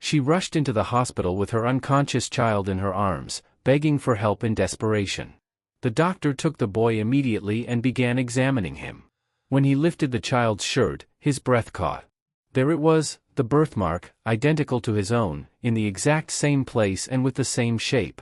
She rushed into the hospital with her unconscious child in her arms, begging for help in desperation. The doctor took the boy immediately and began examining him. When he lifted the child's shirt, his breath caught. There it was, the birthmark, identical to his own, in the exact same place and with the same shape.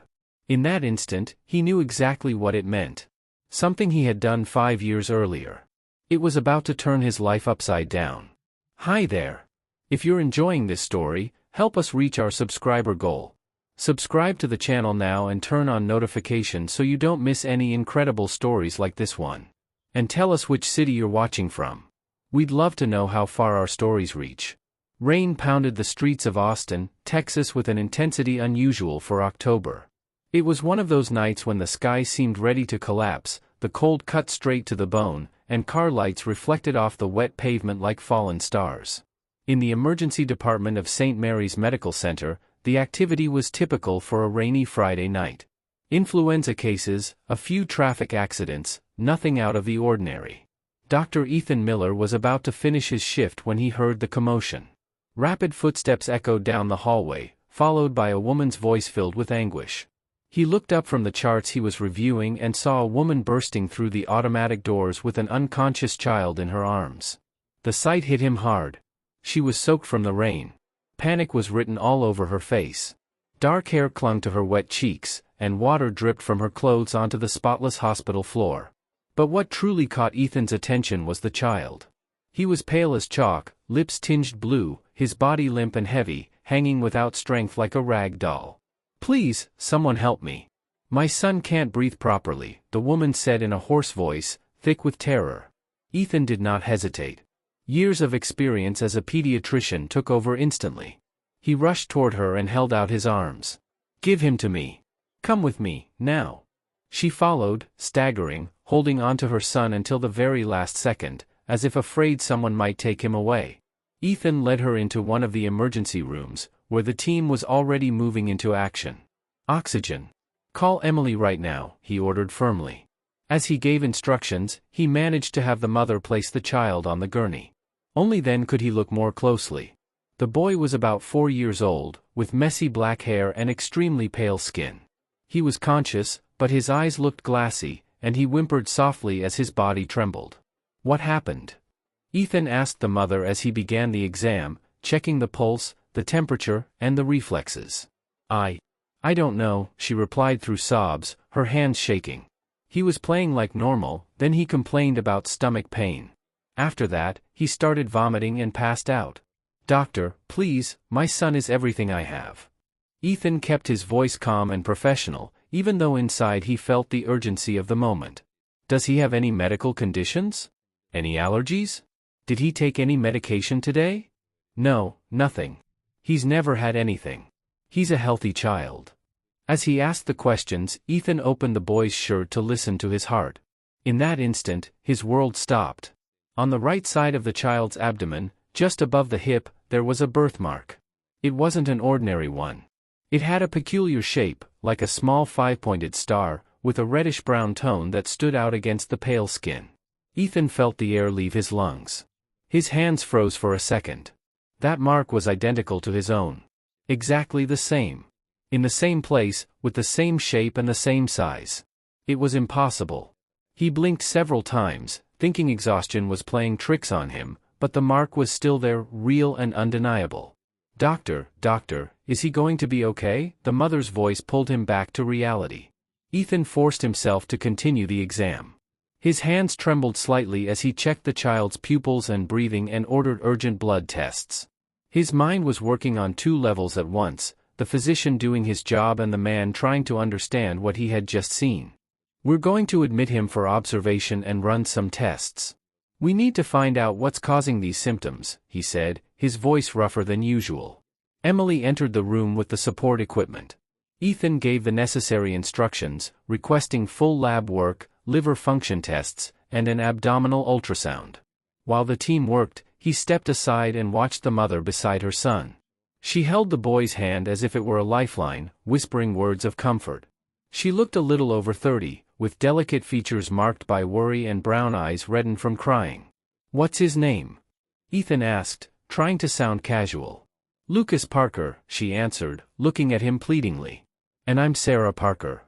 In that instant, he knew exactly what it meant. Something he had done 5 years earlier. It was about to turn his life upside down. Hi there. If you're enjoying this story, help us reach our subscriber goal. Subscribe to the channel now and turn on notifications so you don't miss any incredible stories like this one. And tell us which city you're watching from. We'd love to know how far our stories reach. Rain pounded the streets of Austin, Texas with an intensity unusual for October. It was one of those nights when the sky seemed ready to collapse, the cold cut straight to the bone, and car lights reflected off the wet pavement like fallen stars. In the emergency department of St. Mary's Medical Center, the activity was typical for a rainy Friday night. Influenza cases, a few traffic accidents, nothing out of the ordinary. Dr. Ethan Miller was about to finish his shift when he heard the commotion. Rapid footsteps echoed down the hallway, followed by a woman's voice filled with anguish. He looked up from the charts he was reviewing and saw a woman bursting through the automatic doors with an unconscious child in her arms. The sight hit him hard. She was soaked from the rain. Panic was written all over her face. Dark hair clung to her wet cheeks, and water dripped from her clothes onto the spotless hospital floor. But what truly caught Ethan's attention was the child. He was pale as chalk, lips tinged blue, his body limp and heavy, hanging without strength like a rag doll. "Please, someone help me. My son can't breathe properly," the woman said in a hoarse voice, thick with terror. Ethan did not hesitate. Years of experience as a pediatrician took over instantly. He rushed toward her and held out his arms. "Give him to me. Come with me, now." She followed, staggering, holding onto her son until the very last second, as if afraid someone might take him away. Ethan led her into one of the emergency rooms, where the team was already moving into action. "Oxygen. Call Emily right now," he ordered firmly. As he gave instructions, he managed to have the mother place the child on the gurney. Only then could he look more closely. The boy was about 4 years old, with messy black hair and extremely pale skin. He was conscious, but his eyes looked glassy, and he whimpered softly as his body trembled. "What happened?" Ethan asked the mother as he began the exam, checking the pulse, the temperature, and the reflexes. I don't know," she replied through sobs, her hands shaking. He was playing like normal, then he complained about stomach pain. After that, he started vomiting and passed out. "Doctor, please, my son is everything I have." Ethan kept his voice calm and professional, even though inside he felt the urgency of the moment. "Does he have any medical conditions? Any allergies? Did he take any medication today?" "No, nothing. He's never had anything. He's a healthy child." As he asked the questions, Ethan opened the boy's shirt to listen to his heart. In that instant, his world stopped. On the right side of the child's abdomen, just above the hip, there was a birthmark. It wasn't an ordinary one. It had a peculiar shape, like a small 5-pointed star, with a reddish-brown tone that stood out against the pale skin. Ethan felt the air leave his lungs. His hands froze for a second. That mark was identical to his own. Exactly the same. In the same place, with the same shape and the same size. It was impossible. He blinked several times, thinking exhaustion was playing tricks on him, but the mark was still there, real and undeniable. Doctor, is he going to be okay?" The mother's voice pulled him back to reality. Ethan forced himself to continue the exam. His hands trembled slightly as he checked the child's pupils and breathing and ordered urgent blood tests. His mind was working on 2 levels at once, the physician doing his job and the man trying to understand what he had just seen. "We're going to admit him for observation and run some tests. We need to find out what's causing these symptoms," he said, his voice rougher than usual. Emily entered the room with the support equipment. Ethan gave the necessary instructions, requesting full lab work, liver function tests, and an abdominal ultrasound. While the team worked, he stepped aside and watched the mother beside her son. She held the boy's hand as if it were a lifeline, whispering words of comfort. She looked a little over 30, with delicate features marked by worry and brown eyes reddened from crying. "What's his name?" Ethan asked, trying to sound casual. "Lucas Parker," she answered, looking at him pleadingly. "And I'm Sarah Parker."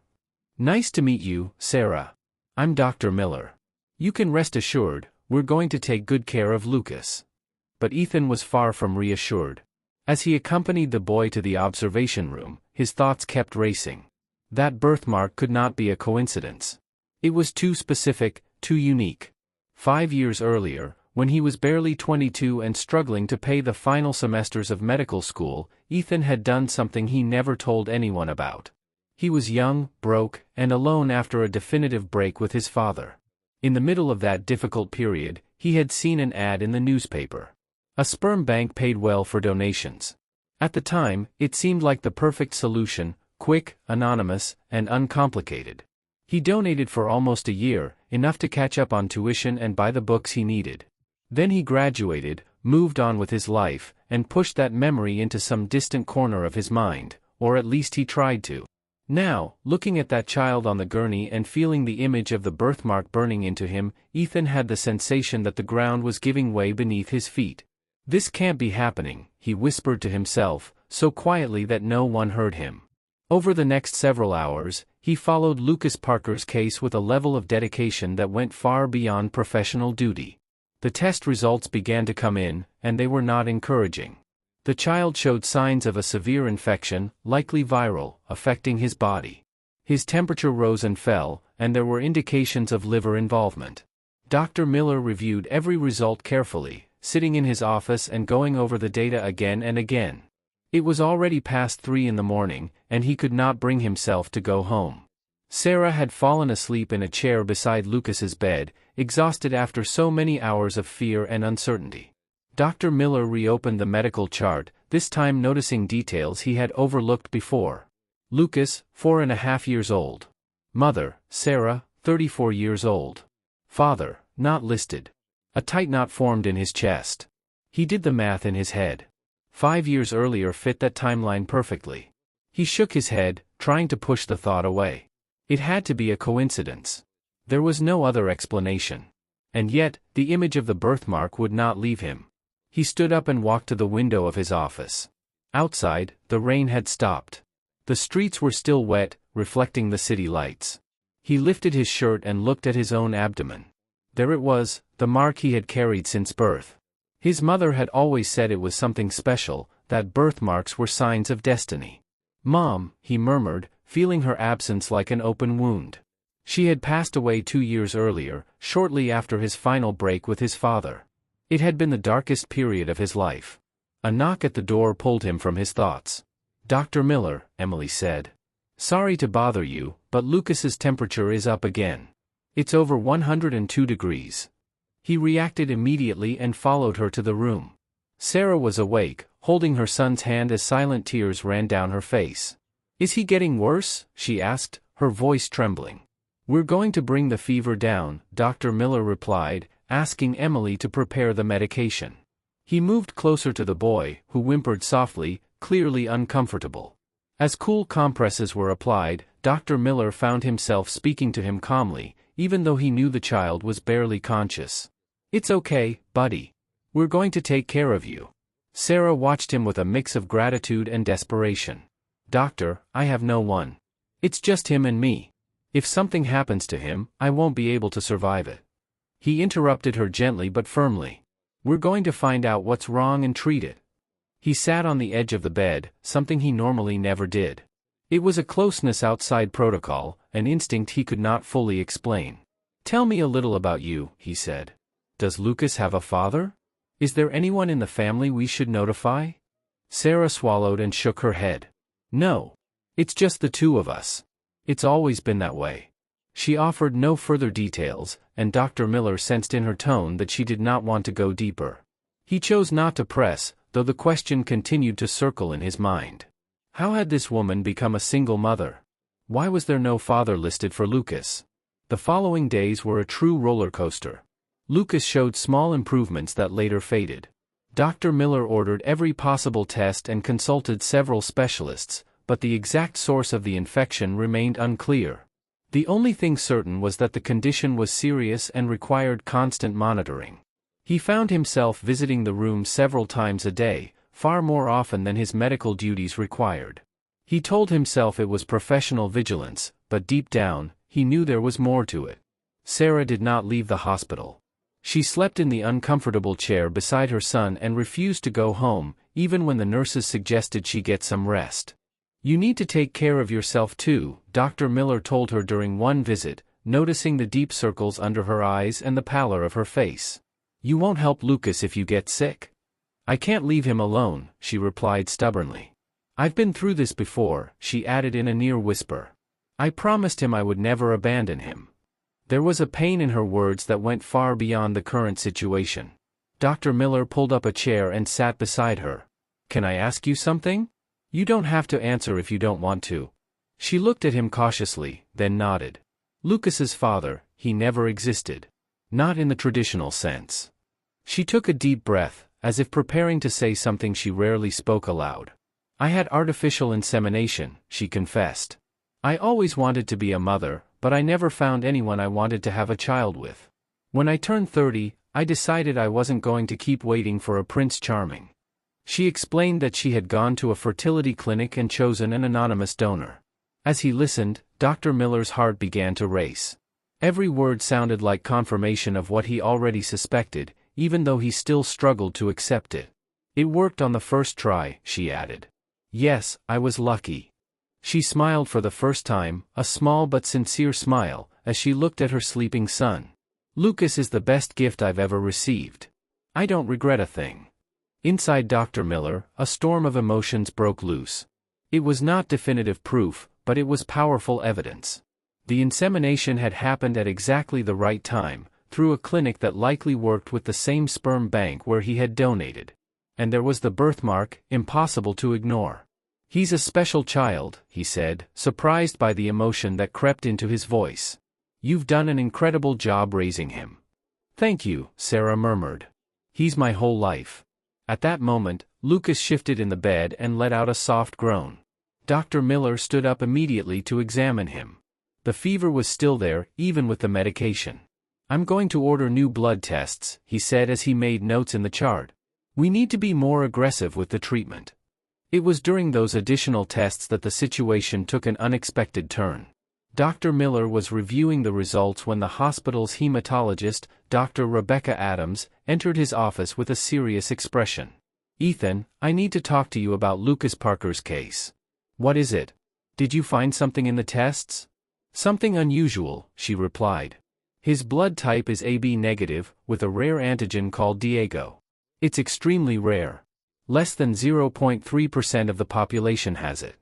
"Nice to meet you, Sarah. I'm Dr. Miller. You can rest assured, we're going to take good care of Lucas." But Ethan was far from reassured. As he accompanied the boy to the observation room, his thoughts kept racing. That birthmark could not be a coincidence. It was too specific, too unique. 5 years earlier, when he was barely 22 and struggling to pay the final semesters of medical school, Ethan had done something he never told anyone about. He was young, broke, and alone after a definitive break with his father. In the middle of that difficult period, he had seen an ad in the newspaper. A sperm bank paid well for donations. At the time, it seemed like the perfect solution, quick, anonymous, and uncomplicated. He donated for almost a year, enough to catch up on tuition and buy the books he needed. Then he graduated, moved on with his life, and pushed that memory into some distant corner of his mind, or at least he tried to. Now, looking at that child on the gurney and feeling the image of the birthmark burning into him, Ethan had the sensation that the ground was giving way beneath his feet. "This can't be happening," he whispered to himself, so quietly that no one heard him. Over the next several hours, he followed Lucas Parker's case with a level of dedication that went far beyond professional duty. The test results began to come in, and they were not encouraging. The child showed signs of a severe infection, likely viral, affecting his body. His temperature rose and fell, and there were indications of liver involvement. Dr. Miller reviewed every result carefully, sitting in his office and going over the data again and again. It was already past 3 in the morning, and he could not bring himself to go home. Sarah had fallen asleep in a chair beside Lucas's bed, exhausted after so many hours of fear and uncertainty. Dr. Miller reopened the medical chart, this time noticing details he had overlooked before. Lucas, 4.5 years old. Mother, Sarah, 34 years old. Father, not listed. A tight knot formed in his chest. He did the math in his head. 5 years earlier fit that timeline perfectly. He shook his head, trying to push the thought away. It had to be a coincidence. There was no other explanation. And yet, the image of the birthmark would not leave him. He stood up and walked to the window of his office. Outside, the rain had stopped. The streets were still wet, reflecting the city lights. He lifted his shirt and looked at his own abdomen. There it was, the mark he had carried since birth. His mother had always said it was something special, that birthmarks were signs of destiny. "Mom," he murmured, feeling her absence like an open wound. She had passed away 2 years earlier, shortly after his final break with his father. It had been the darkest period of his life. A knock at the door pulled him from his thoughts. "Dr. Miller," Emily said. "Sorry to bother you, but Lucas's temperature is up again. It's over 102 degrees. He reacted immediately and followed her to the room. Sarah was awake, holding her son's hand as silent tears ran down her face. "Is he getting worse?" she asked, her voice trembling. "We're going to bring the fever down," Dr. Miller replied, asking Emily to prepare the medication. He moved closer to the boy, who whimpered softly, clearly uncomfortable. As cool compresses were applied, Dr. Miller found himself speaking to him calmly, even though he knew the child was barely conscious. "It's okay, buddy. We're going to take care of you." Sarah watched him with a mix of gratitude and desperation. "Doctor, I have no one. It's just him and me. If something happens to him, I won't be able to survive it." He interrupted her gently but firmly. "We're going to find out what's wrong and treat it." He sat on the edge of the bed, something he normally never did. It was a closeness outside protocol, an instinct he could not fully explain. "Tell me a little about you," he said. "Does Lucas have a father? Is there anyone in the family we should notify?" Sarah swallowed and shook her head. "No. It's just the two of us. It's always been that way." She offered no further details, and Dr. Miller sensed in her tone that she did not want to go deeper. He chose not to press, though the question continued to circle in his mind. How had this woman become a single mother? Why was there no father listed for Lucas? The following days were a true roller coaster. Lucas showed small improvements that later faded. Dr. Miller ordered every possible test and consulted several specialists, but the exact source of the infection remained unclear. The only thing certain was that the condition was serious and required constant monitoring. He found himself visiting the room several times a day, far more often than his medical duties required. He told himself it was professional vigilance, but deep down, he knew there was more to it. Sarah did not leave the hospital. She slept in the uncomfortable chair beside her son and refused to go home, even when the nurses suggested she get some rest. "You need to take care of yourself too," Dr. Miller told her during one visit, noticing the deep circles under her eyes and the pallor of her face. "You won't help Lucas if you get sick." "I can't leave him alone," she replied stubbornly. "I've been through this before," she added in a near whisper. "I promised him I would never abandon him." There was a pain in her words that went far beyond the current situation. Dr. Miller pulled up a chair and sat beside her. "Can I ask you something? You don't have to answer if you don't want to." She looked at him cautiously, then nodded. "Lucas's father, he never existed. Not in the traditional sense." She took a deep breath, as if preparing to say something she rarely spoke aloud. "I had artificial insemination," she confessed. "I always wanted to be a mother, but I never found anyone I wanted to have a child with. When I turned 30, I decided I wasn't going to keep waiting for a Prince Charming." She explained that she had gone to a fertility clinic and chosen an anonymous donor. As he listened, Dr. Miller's heart began to race. Every word sounded like confirmation of what he already suspected, even though he still struggled to accept it. "It worked on the first try," she added. "Yes, I was lucky." She smiled for the first time, a small but sincere smile, as she looked at her sleeping son. "Lucas is the best gift I've ever received. I don't regret a thing." Inside Dr. Miller, a storm of emotions broke loose. It was not definitive proof, but it was powerful evidence. The insemination had happened at exactly the right time, through a clinic that likely worked with the same sperm bank where he had donated. And there was the birthmark, impossible to ignore. "He's a special child," he said, surprised by the emotion that crept into his voice. "You've done an incredible job raising him." "Thank you," Sarah murmured. "He's my whole life." At that moment, Lucas shifted in the bed and let out a soft groan. Dr. Miller stood up immediately to examine him. The fever was still there, even with the medication. "I'm going to order new blood tests," he said as he made notes in the chart. "We need to be more aggressive with the treatment." It was during those additional tests that the situation took an unexpected turn. Dr. Miller was reviewing the results when the hospital's hematologist, Dr. Rebecca Adams, entered his office with a serious expression. "Ethan, I need to talk to you about Lucas Parker's case." "What is it? Did you find something in the tests?" "Something unusual," she replied. "His blood type is AB negative, with a rare antigen called Diego. It's extremely rare. Less than 0.3% of the population has it."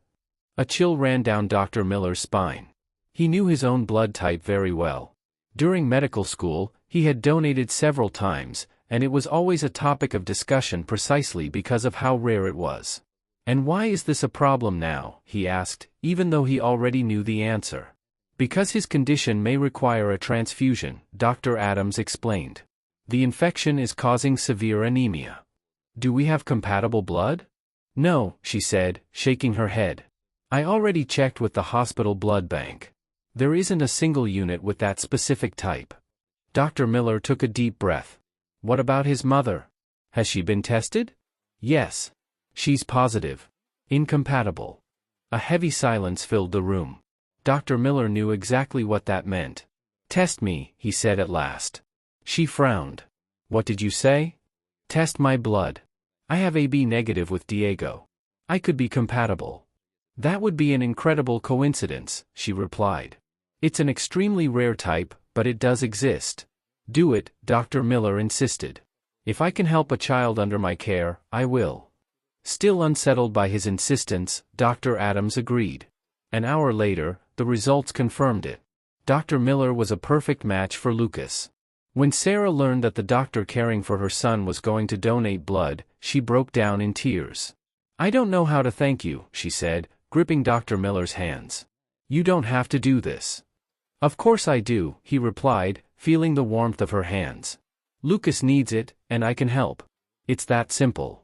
A chill ran down Dr. Miller's spine. He knew his own blood type very well. During medical school, he had donated several times, and it was always a topic of discussion precisely because of how rare it was. "And why is this a problem now?" he asked, even though he already knew the answer. "Because his condition may require a transfusion," Dr. Adams explained. "The infection is causing severe anemia." "Do we have compatible blood?" "No," she said, shaking her head. "I already checked with the hospital blood bank. There isn't a single unit with that specific type." Dr. Miller took a deep breath. "What about his mother? Has she been tested?" "Yes. She's positive. Incompatible." A heavy silence filled the room. Dr. Miller knew exactly what that meant. "Test me," he said at last. She frowned. "What did you say?" "Test my blood. I have AB negative with Diego. I could be compatible." "That would be an incredible coincidence," she replied. "It's an extremely rare type, but it does exist." "Do it," Dr. Miller insisted. "If I can help a child under my care, I will." Still unsettled by his insistence, Dr. Adams agreed. An hour later, the results confirmed it. Dr. Miller was a perfect match for Lucas. When Sarah learned that the doctor caring for her son was going to donate blood, she broke down in tears. "I don't know how to thank you," she said, gripping Dr. Miller's hands. "You don't have to do this." "Of course I do," he replied, feeling the warmth of her hands. "Lucas needs it, and I can help. It's that simple."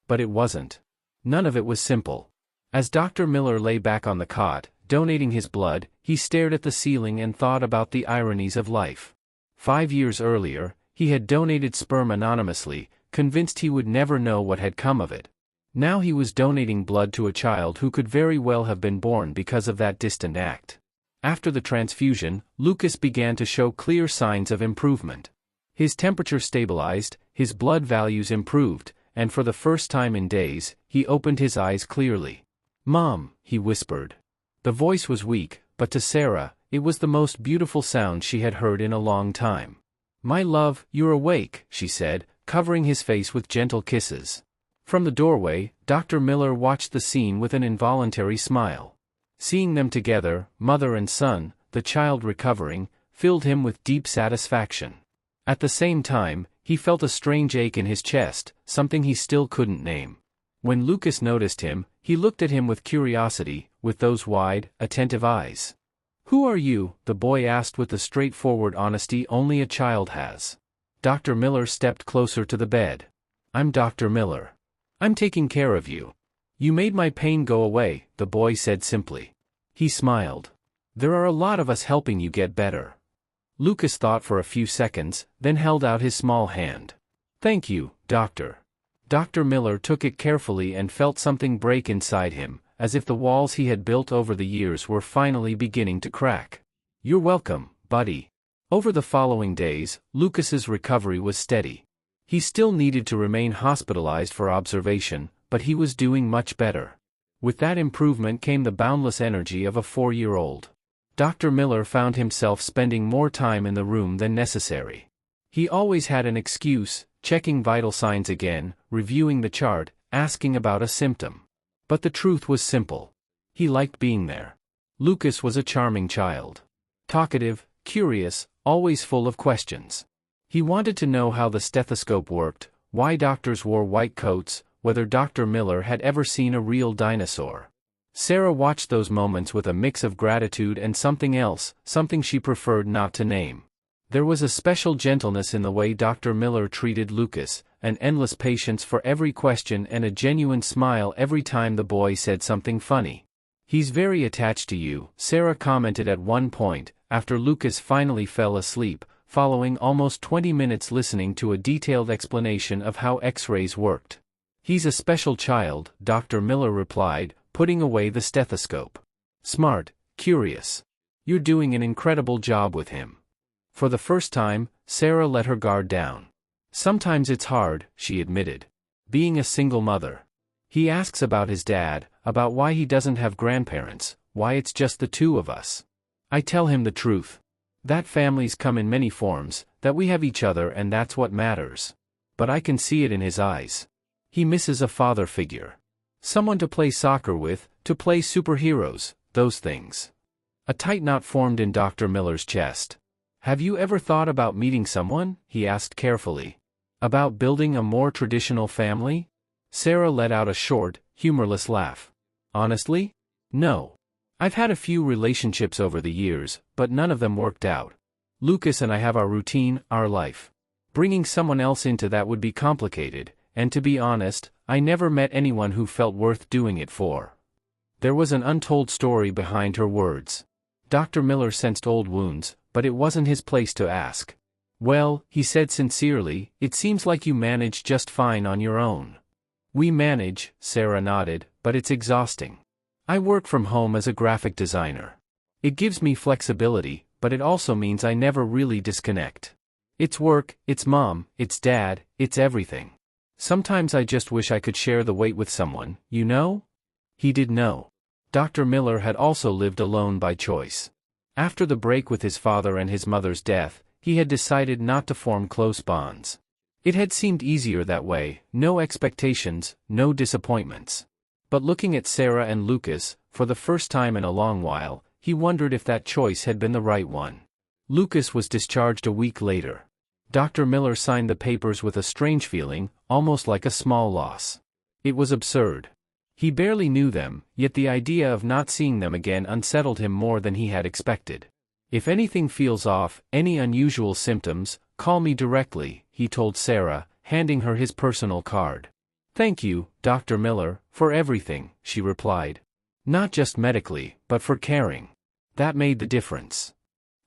But it wasn't. None of it was simple. As Dr. Miller lay back on the cot, donating his blood, he stared at the ceiling and thought about the ironies of life. 5 years earlier, he had donated sperm anonymously, convinced he would never know what had come of it. Now he was donating blood to a child who could very well have been born because of that distant act. After the transfusion, Lucas began to show clear signs of improvement. His temperature stabilized, his blood values improved, and for the first time in days, he opened his eyes clearly. "Mom," he whispered. The voice was weak, but to Sarah, it was the most beautiful sound she had heard in a long time. "My love, you're awake," she said, covering his face with gentle kisses. From the doorway, Dr. Miller watched the scene with an involuntary smile. Seeing them together, mother and son, the child recovering, filled him with deep satisfaction. At the same time, he felt a strange ache in his chest, something he still couldn't name. When Lucas noticed him, he looked at him with curiosity, with those wide, attentive eyes. "Who are you?" the boy asked with the straightforward honesty only a child has. Dr. Miller stepped closer to the bed. "I'm Dr. Miller. I'm taking care of you. You made my pain go away," the boy said simply. He smiled. "There are a lot of us helping you get better." Lucas thought for a few seconds, then held out his small hand. "Thank you, doctor." Dr. Miller took it carefully and felt something break inside him, as if the walls he had built over the years were finally beginning to crack. "You're welcome, buddy." Over the following days, Lucas's recovery was steady. He still needed to remain hospitalized for observation, but he was doing much better. With that improvement came the boundless energy of a 4-year-old. Dr. Miller found himself spending more time in the room than necessary. He always had an excuse, checking vital signs again, reviewing the chart, asking about a symptom. But the truth was simple. He liked being there. Lucas was a charming child. Talkative, curious, always full of questions. He wanted to know how the stethoscope worked, why doctors wore white coats, whether Dr. Miller had ever seen a real dinosaur. Sarah watched those moments with a mix of gratitude and something else, something she preferred not to name. There was a special gentleness in the way Dr. Miller treated Lucas, an endless patience for every question and a genuine smile every time the boy said something funny. "He's very attached to you," Sarah commented at one point, after Lucas finally fell asleep, following almost 20 minutes listening to a detailed explanation of how X-rays worked. "He's a special child," Dr. Miller replied, putting away the stethoscope. "Smart, curious. You're doing an incredible job with him." For the first time, Sarah let her guard down. "Sometimes it's hard," she admitted. "Being a single mother. He asks about his dad, about why he doesn't have grandparents, why it's just the two of us. I tell him the truth. That families come in many forms, that we have each other and that's what matters. But I can see it in his eyes. He misses a father figure. Someone to play soccer with, to play superheroes, those things." A tight knot formed in Dr. Miller's chest. "Have you ever thought about meeting someone?" he asked carefully. "About building a more traditional family?" Sarah let out a short, humorless laugh. "Honestly? No. I've had a few relationships over the years, but none of them worked out. Lucas and I have our routine, our life. Bringing someone else into that would be complicated, and to be honest, I never met anyone who felt worth doing it for." There was an untold story behind her words. Dr. Miller sensed old wounds, but it wasn't his place to ask. "Well," he said sincerely, "it seems like you manage just fine on your own." "We manage," Sarah nodded, "but it's exhausting. I work from home as a graphic designer. It gives me flexibility, but it also means I never really disconnect. It's work, it's mom, it's dad, it's everything. Sometimes I just wish I could share the weight with someone, you know?" He did know. Dr. Miller had also lived alone by choice. After the break with his father and his mother's death, he had decided not to form close bonds. It had seemed easier that way, no expectations, no disappointments. But looking at Sarah and Lucas, for the first time in a long while, he wondered if that choice had been the right one. Lucas was discharged a week later. Dr. Miller signed the papers with a strange feeling, almost like a small loss. It was absurd. He barely knew them, yet the idea of not seeing them again unsettled him more than he had expected. "If anything feels off, any unusual symptoms, call me directly," he told Sarah, handing her his personal card. "Thank you, Dr. Miller, for everything," she replied. "Not just medically, but for caring. That made the difference."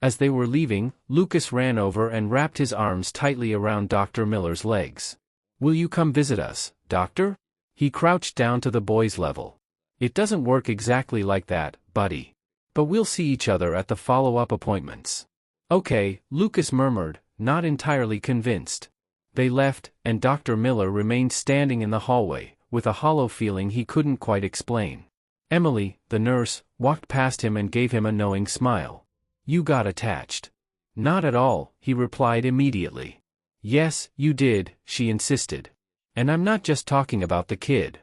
As they were leaving, Lucas ran over and wrapped his arms tightly around Dr. Miller's legs. "Will you come visit us, doctor?" He crouched down to the boy's level. "It doesn't work exactly like that, buddy. But we'll see each other at the follow-up appointments." "Okay," Lucas murmured, not entirely convinced. They left, and Dr. Miller remained standing in the hallway, with a hollow feeling he couldn't quite explain. Emily, the nurse, walked past him and gave him a knowing smile. "You got attached." "Not at all," he replied immediately. "Yes, you did," she insisted. "And I'm not just talking about the kid."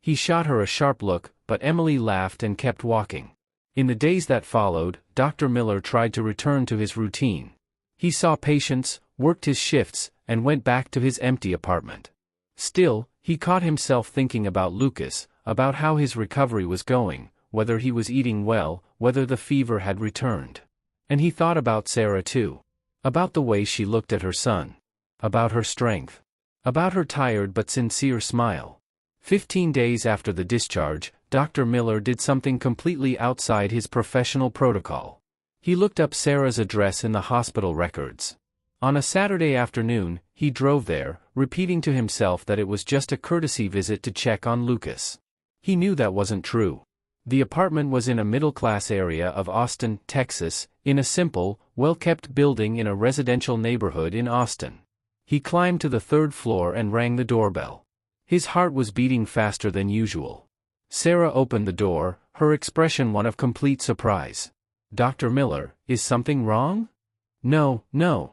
He shot her a sharp look, but Emily laughed and kept walking. In the days that followed, Dr. Miller tried to return to his routine. He saw patients, worked his shifts, and went back to his empty apartment. Still, he caught himself thinking about Lucas, about how his recovery was going, whether he was eating well, whether the fever had returned. And he thought about Sarah too. About the way she looked at her son. About her strength. About her tired but sincere smile. 15 days after the discharge, Dr. Miller did something completely outside his professional protocol. He looked up Sarah's address in the hospital records. On a Saturday afternoon, he drove there, repeating to himself that it was just a courtesy visit to check on Lucas. He knew that wasn't true. The apartment was in a middle-class area of Austin, Texas, in a simple, well-kept building in a residential neighborhood in Austin. He climbed to the 3rd floor and rang the doorbell. His heart was beating faster than usual. Sarah opened the door, her expression one of complete surprise. "Dr. Miller, is something wrong?" No,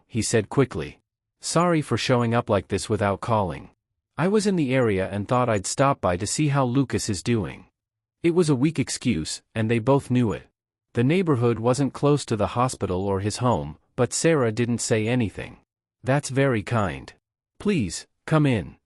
he said quickly. "Sorry for showing up like this without calling. I was in the area and thought I'd stop by to see how Lucas is doing." It was a weak excuse, and they both knew it. The neighborhood wasn't close to the hospital or his home, but Sarah didn't say anything. "That's very kind. Please, come in."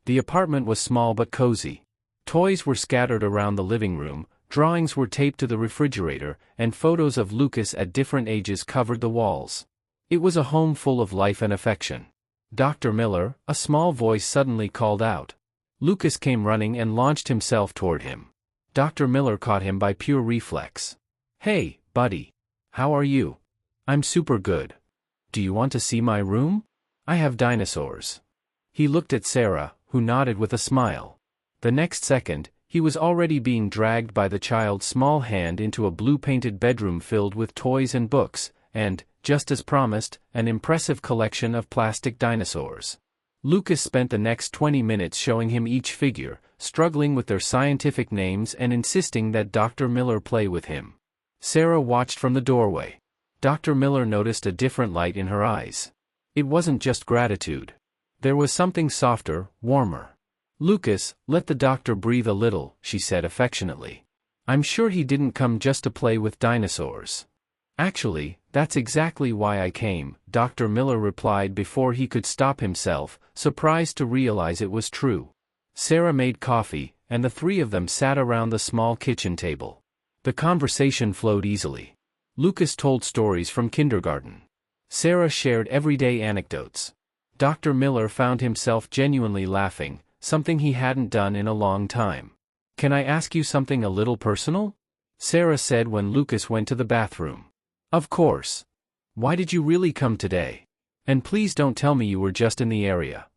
The apartment was small but cozy. Toys were scattered around the living room, drawings were taped to the refrigerator, and photos of Lucas at different ages covered the walls. It was a home full of life and affection. "Dr. Miller," a small voice suddenly called out. Lucas came running and launched himself toward him. Dr. Miller caught him by pure reflex. "Hey, buddy. How are you?" "I'm super good. Do you want to see my room? I have dinosaurs." He looked at Sarah, who nodded with a smile. The next second, he was already being dragged by the child's small hand into a blue-painted bedroom filled with toys and books, and, just as promised, an impressive collection of plastic dinosaurs. Lucas spent the next 20 minutes showing him each figure, struggling with their scientific names and insisting that Dr. Miller play with him. Sarah watched from the doorway. Dr. Miller noticed a different light in her eyes. It wasn't just gratitude. There was something softer, warmer. "Lucas, let the doctor breathe a little," she said affectionately. "I'm sure he didn't come just to play with dinosaurs." "Actually, that's exactly why I came," Dr. Miller replied before he could stop himself, surprised to realize it was true. Sarah made coffee, and the three of them sat around the small kitchen table. The conversation flowed easily. Lucas told stories from kindergarten. Sarah shared everyday anecdotes. Dr. Miller found himself genuinely laughing, something he hadn't done in a long time. "Can I ask you something a little personal?" Sarah said when Lucas went to the bathroom. "Of course. Why did you really come today? And please don't tell me you were just in the area."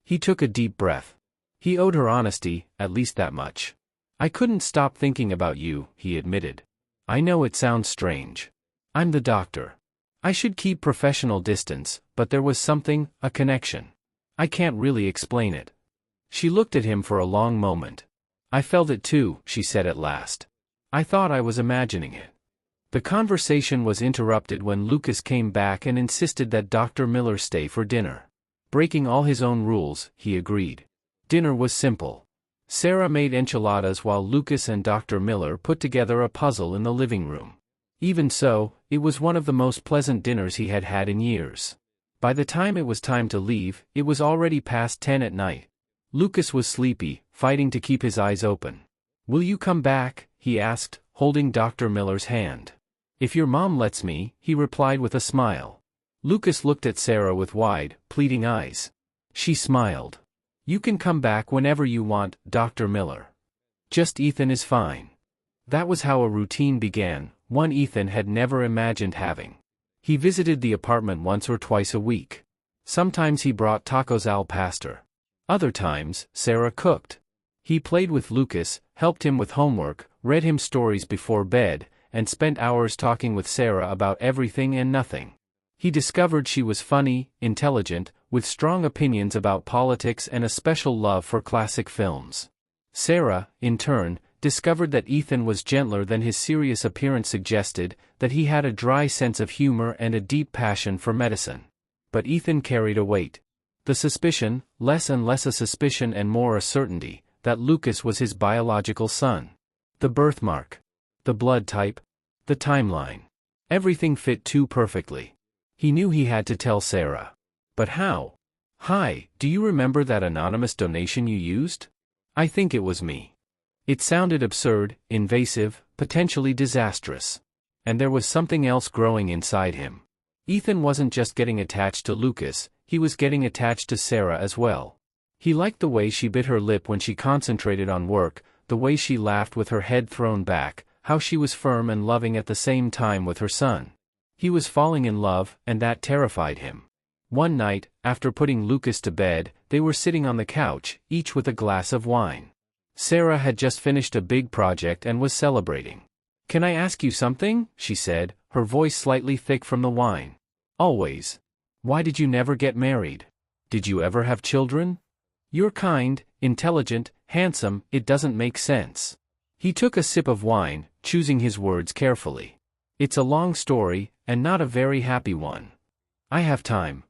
He took a deep breath. He owed her honesty, at least that much. "I couldn't stop thinking about you," he admitted. "I know it sounds strange. I'm the doctor. I should keep professional distance, but there was something, a connection. I can't really explain it." She looked at him for a long moment. "I felt it too," she said at last. "I thought I was imagining it." The conversation was interrupted when Lucas came back and insisted that Dr. Miller stay for dinner. Breaking all his own rules, he agreed. Dinner was simple. Sarah made enchiladas while Lucas and Dr. Miller put together a puzzle in the living room. Even so, it was one of the most pleasant dinners he had had in years. By the time it was time to leave, it was already past 10 at night. Lucas was sleepy, fighting to keep his eyes open. "Will you come back?" he asked, holding Dr. Miller's hand. "If your mom lets me," he replied with a smile. Lucas looked at Sarah with wide, pleading eyes. She smiled. "You can come back whenever you want, Dr. Miller. Just Ethan is fine." That was how a routine began, one Ethan had never imagined having. He visited the apartment once or twice a week. Sometimes he brought tacos al pastor. Other times, Sarah cooked. He played with Lucas, helped him with homework, read him stories before bed, and spent hours talking with Sarah about everything and nothing. He discovered she was funny, intelligent, with strong opinions about politics and a special love for classic films. Sarah, in turn, discovered that Ethan was gentler than his serious appearance suggested, that he had a dry sense of humor and a deep passion for medicine. But Ethan carried a weight. The suspicion, less and less a suspicion and more a certainty, that Lucas was his biological son. The birthmark. The blood type. The timeline. Everything fit too perfectly. He knew he had to tell Sarah. But how? "Hi, do you remember that anonymous donation you used? I think it was me." It sounded absurd, invasive, potentially disastrous. And there was something else growing inside him. Ethan wasn't just getting attached to Lucas, he was getting attached to Sarah as well. He liked the way she bit her lip when she concentrated on work, the way she laughed with her head thrown back, how she was firm and loving at the same time with her son. He was falling in love, and that terrified him. One night, after putting Lucas to bed, they were sitting on the couch, each with a glass of wine. Sarah had just finished a big project and was celebrating. "Can I ask you something?" she said, her voice slightly thick from the wine. "Always. Why did you never get married? Did you ever have children? You're kind, intelligent, handsome, it doesn't make sense." He took a sip of wine, choosing his words carefully. "It's a long story, and not a very happy one. I have time."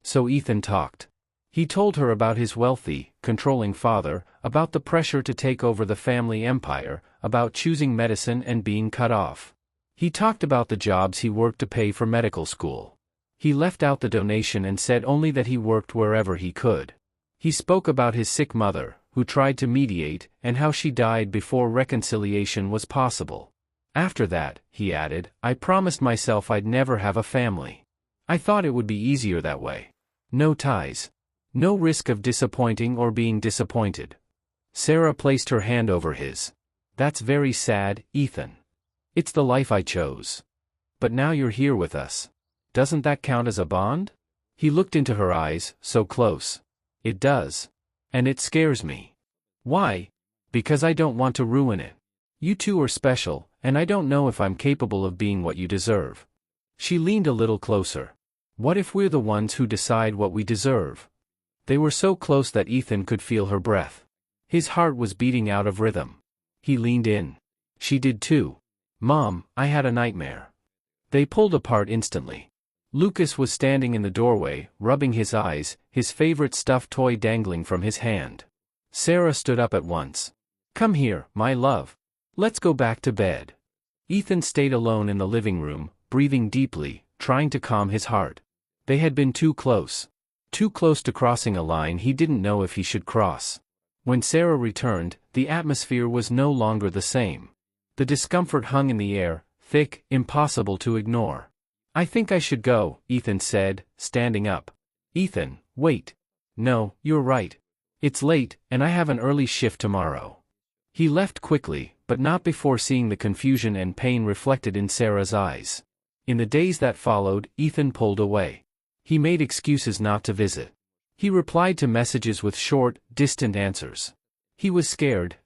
So Ethan talked. He told her about his wealthy, controlling father, about the pressure to take over the family empire, about choosing medicine and being cut off. He talked about the jobs he worked to pay for medical school. He left out the donation and said only that he worked wherever he could. He spoke about his sick mother, who tried to mediate, and how she died before reconciliation was possible. "After that," he added, "I promised myself I'd never have a family. I thought it would be easier that way. No ties. No risk of disappointing or being disappointed." Sarah placed her hand over his. "That's very sad, Ethan. It's the life I chose. But now you're here with us. Doesn't that count as a bond?" He looked into her eyes, so close. "It does. And it scares me." "Why?" "Because I don't want to ruin it. You two are special, and I don't know if I'm capable of being what you deserve." She leaned a little closer. "What if we're the ones who decide what we deserve?" They were so close that Ethan could feel her breath. His heart was beating out of rhythm. He leaned in. She did too. "Mom, I had a nightmare." They pulled apart instantly. Lucas was standing in the doorway, rubbing his eyes, his favorite stuffed toy dangling from his hand. Sarah stood up at once. "Come here, my love. Let's go back to bed." Ethan stayed alone in the living room, breathing deeply, trying to calm his heart. They had been too close. Too close to crossing a line he didn't know if he should cross. When Sarah returned, the atmosphere was no longer the same. The discomfort hung in the air, thick, impossible to ignore. "I think I should go," Ethan said, standing up. "Ethan, wait. No, you're right. It's late, and I have an early shift tomorrow." He left quickly, but not before seeing the confusion and pain reflected in Sarah's eyes. In the days that followed, Ethan pulled away. He made excuses not to visit. He replied to messages with short, distant answers. He was scared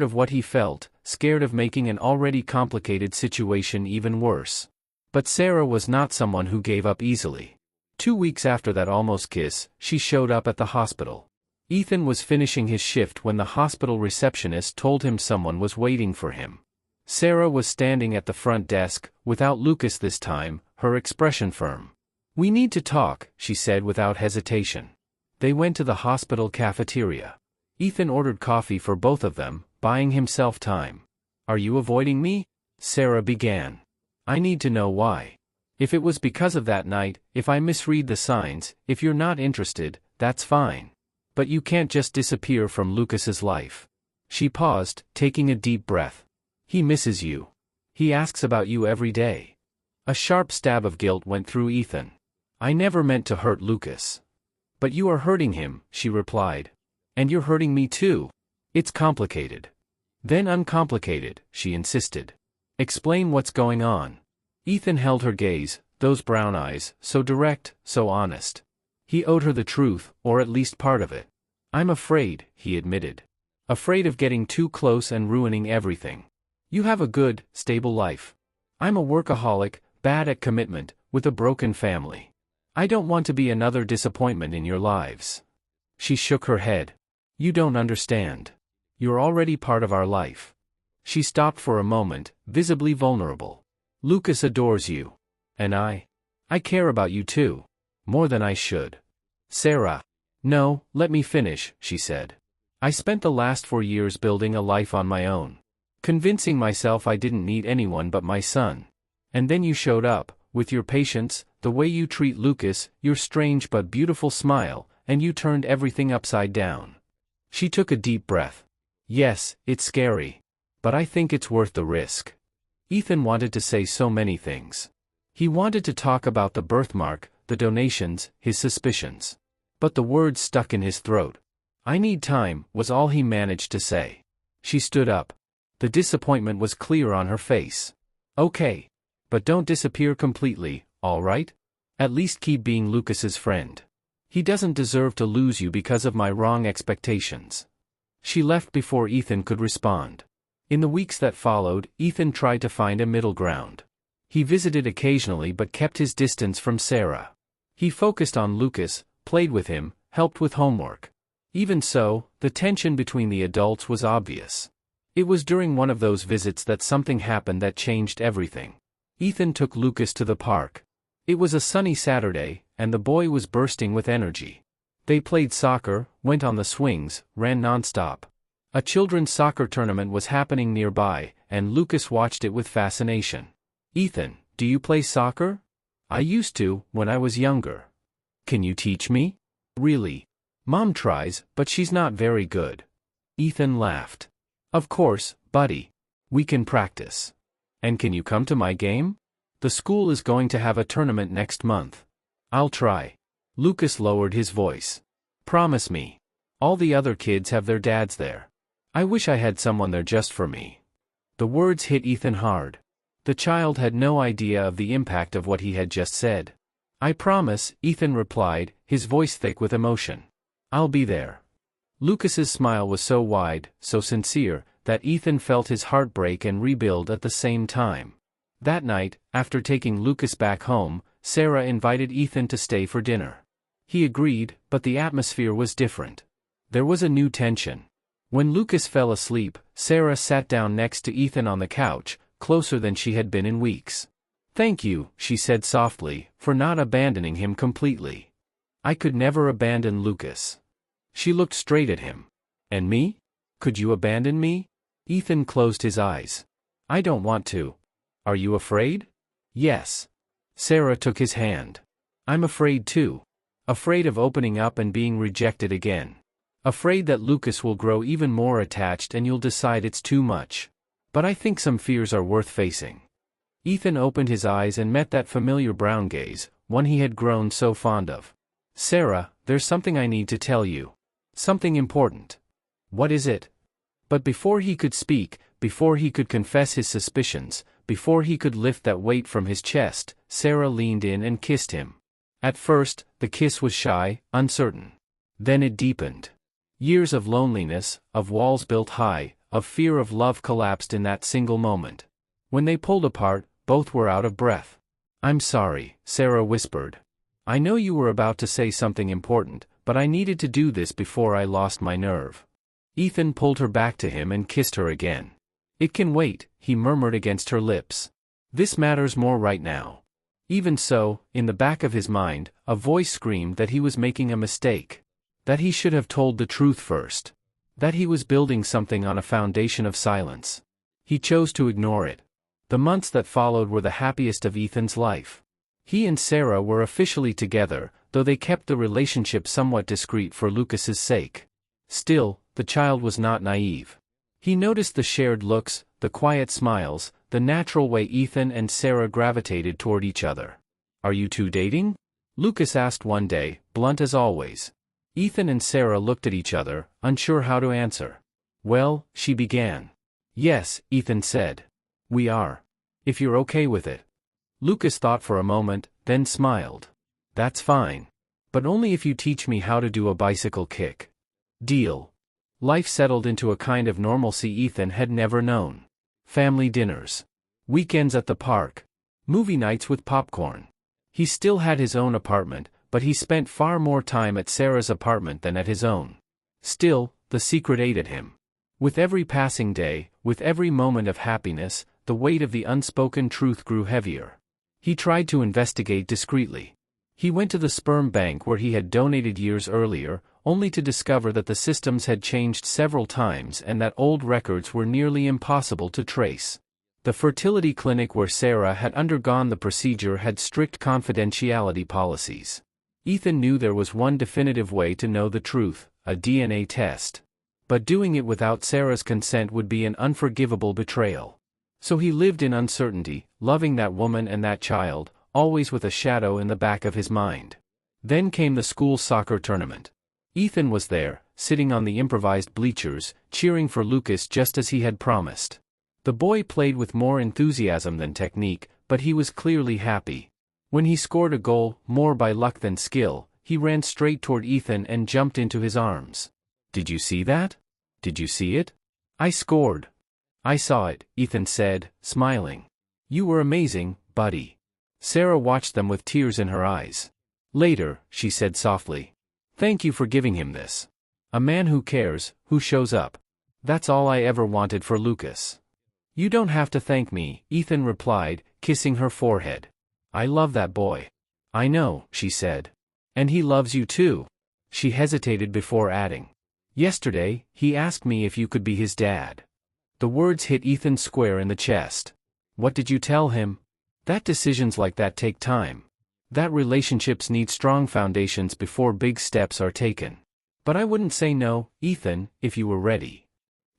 of what he felt, scared of making an already complicated situation even worse. But Sarah was not someone who gave up easily. 2 weeks after that almost kiss, she showed up at the hospital. Ethan was finishing his shift when the hospital receptionist told him someone was waiting for him. Sarah was standing at the front desk, without Lucas this time, her expression firm. "We need to talk," she said without hesitation. They went to the hospital cafeteria. Ethan ordered coffee for both of them, buying himself time. "Are you avoiding me?" Sarah began. "I need to know why. If it was because of that night, if I misread the signs, if you're not interested, that's fine. But you can't just disappear from Lucas's life." She paused, taking a deep breath. "He misses you. He asks about you every day." A sharp stab of guilt went through Ethan. "I never meant to hurt Lucas." "But you are hurting him," she replied. "And you're hurting me too. It's complicated." "Then uncomplicated," she insisted. "Explain what's going on." Ethan held her gaze, those brown eyes, so direct, so honest. He owed her the truth, or at least part of it. "I'm afraid," he admitted. Afraid of getting too close and ruining everything. You have a good, stable life. I'm a workaholic, bad at commitment, with a broken family. I don't want to be another disappointment in your lives. She shook her head. You don't understand. You're already part of our life. She stopped for a moment, visibly vulnerable. Lucas adores you. And I care about you too. More than I should. Sarah. No, let me finish, she said. I spent the last 4 years building a life on my own. Convincing myself I didn't need anyone but my son. And then you showed up, with your patience, the way you treat Lucas, your strange but beautiful smile, and you turned everything upside down. She took a deep breath. Yes, it's scary. But I think it's worth the risk. Ethan wanted to say so many things. He wanted to talk about the birthmark, the donations, his suspicions. But the words stuck in his throat. I need time, was all he managed to say. She stood up. The disappointment was clear on her face. Okay. But don't disappear completely, all right? At least keep being Lucas's friend. He doesn't deserve to lose you because of my wrong expectations. She left before Ethan could respond. In the weeks that followed, Ethan tried to find a middle ground. He visited occasionally but kept his distance from Sarah. He focused on Lucas, played with him, helped with homework. Even so, the tension between the adults was obvious. It was during one of those visits that something happened that changed everything. Ethan took Lucas to the park. It was a sunny Saturday, and the boy was bursting with energy. They played soccer, went on the swings, ran nonstop. A children's soccer tournament was happening nearby, and Lucas watched it with fascination. Ethan, do you play soccer? I used to, when I was younger. Can you teach me? Really? Mom tries, but she's not very good. Ethan laughed. Of course, buddy. We can practice. And can you come to my game? The school is going to have a tournament next month. I'll try. Lucas lowered his voice. Promise me. All the other kids have their dads there. I wish I had someone there just for me. The words hit Ethan hard. The child had no idea of the impact of what he had just said. I promise, Ethan replied, his voice thick with emotion. I'll be there. Lucas's smile was so wide, so sincere, that Ethan felt his heart break and rebuild at the same time. That night, after taking Lucas back home, Sarah invited Ethan to stay for dinner. He agreed, but the atmosphere was different. There was a new tension. When Lucas fell asleep, Sarah sat down next to Ethan on the couch, closer than she had been in weeks. Thank you, she said softly, for not abandoning him completely. I could never abandon Lucas. She looked straight at him. And me? Could you abandon me? Ethan closed his eyes. I don't want to. Are you afraid? Yes. Sarah took his hand. I'm afraid too. Afraid of opening up and being rejected again. Afraid that Lucas will grow even more attached and you'll decide it's too much. But I think some fears are worth facing. Ethan opened his eyes and met that familiar brown gaze, one he had grown so fond of. Sarah, there's something I need to tell you. Something important. What is it? But before he could speak, before he could confess his suspicions, before he could lift that weight from his chest, Sarah leaned in and kissed him. At first, the kiss was shy, uncertain. Then it deepened. Years of loneliness, of walls built high, of fear of love collapsed in that single moment. When they pulled apart, both were out of breath. I'm sorry, Sarah whispered. I know you were about to say something important, but I needed to do this before I lost my nerve. Ethan pulled her back to him and kissed her again. It can wait, he murmured against her lips. This matters more right now. Even so, in the back of his mind, a voice screamed that he was making a mistake. That he should have told the truth first. That he was building something on a foundation of silence. He chose to ignore it. The months that followed were the happiest of Ethan's life. He and Sarah were officially together, though they kept the relationship somewhat discreet for Lucas's sake. Still, the child was not naive. He noticed the shared looks, the quiet smiles, the natural way Ethan and Sarah gravitated toward each other. Are you two dating? Lucas asked one day, blunt as always. Ethan and Sarah looked at each other, unsure how to answer. Well, she began. Yes, Ethan said. We are. If you're okay with it. Lucas thought for a moment, then smiled. That's fine. But only if you teach me how to do a bicycle kick. Deal. Life settled into a kind of normalcy Ethan had never known. Family dinners. Weekends at the park. Movie nights with popcorn. He still had his own apartment, but he spent far more time at Sarah's apartment than at his own. Still, the secret ate at him. With every passing day, with every moment of happiness, the weight of the unspoken truth grew heavier. He tried to investigate discreetly. He went to the sperm bank where he had donated years earlier, only to discover that the systems had changed several times and that old records were nearly impossible to trace. The fertility clinic where Sarah had undergone the procedure had strict confidentiality policies. Ethan knew there was one definitive way to know the truth, a DNA test. But doing it without Sarah's consent would be an unforgivable betrayal. So he lived in uncertainty, loving that woman and that child, always with a shadow in the back of his mind. Then came the school soccer tournament. Ethan was there, sitting on the improvised bleachers, cheering for Lucas just as he had promised. The boy played with more enthusiasm than technique, but he was clearly happy. When he scored a goal, more by luck than skill, he ran straight toward Ethan and jumped into his arms. "Did you see that? Did you see it? I scored." "I saw it," Ethan said, smiling. "You were amazing, buddy." Sarah watched them with tears in her eyes. "Later," she said softly. "Thank you for giving him this. A man who cares, who shows up. That's all I ever wanted for Lucas." "You don't have to thank me," Ethan replied, kissing her forehead. "I love that boy." "I know," she said. "And he loves you too." She hesitated before adding. "Yesterday, he asked me if you could be his dad." The words hit Ethan square in the chest. "What did you tell him?" That decisions like that take time. That relationships need strong foundations before big steps are taken. "But I wouldn't say no, Ethan, if you were ready."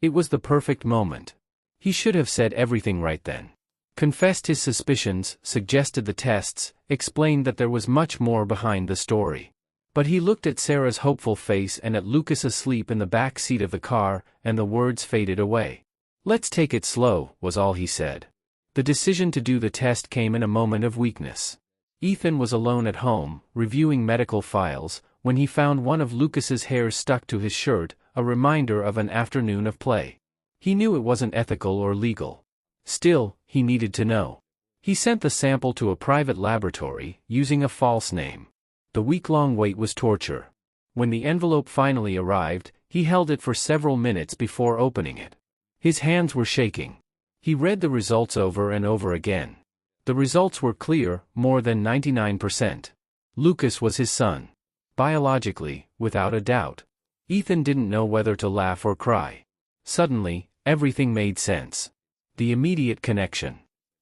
It was the perfect moment. He should have said everything right then. Confessed his suspicions, suggested the tests, explained that there was much more behind the story. But he looked at Sarah's hopeful face and at Lucas asleep in the back seat of the car, and the words faded away. "Let's take it slow," was all he said. The decision to do the test came in a moment of weakness. Ethan was alone at home, reviewing medical files, when he found one of Lucas's hairs stuck to his shirt, a reminder of an afternoon of play. He knew it wasn't ethical or legal. Still, he needed to know. He sent the sample to a private laboratory, using a false name. The week-long wait was torture. When the envelope finally arrived, he held it for several minutes before opening it. His hands were shaking. He read the results over and over again. The results were clear, more than 99%. Lucas was his son. Biologically, without a doubt. Ethan didn't know whether to laugh or cry. Suddenly, everything made sense. The immediate connection.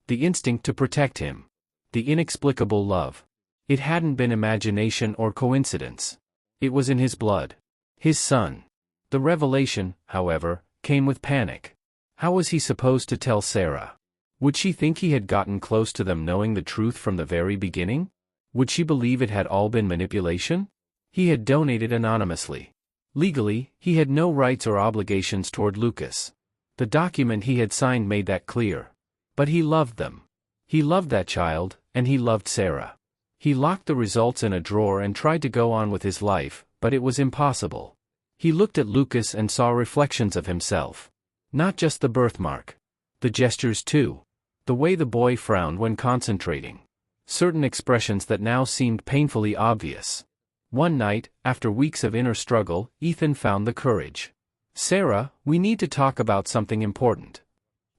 The instinct to protect him. The inexplicable love. It hadn't been imagination or coincidence. It was in his blood. His son. The revelation, however, came with panic. How was he supposed to tell Sarah? Would she think he had gotten close to them knowing the truth from the very beginning? Would she believe it had all been manipulation? He had donated anonymously. Legally, he had no rights or obligations toward Lucas. The document he had signed made that clear. But he loved them. He loved that child, and he loved Sarah. He locked the results in a drawer and tried to go on with his life, but it was impossible. He looked at Lucas and saw reflections of himself. Not just the birthmark. The gestures too. The way the boy frowned when concentrating. Certain expressions that now seemed painfully obvious. One night, after weeks of inner struggle, Ethan found the courage. "Sarah, we need to talk about something important."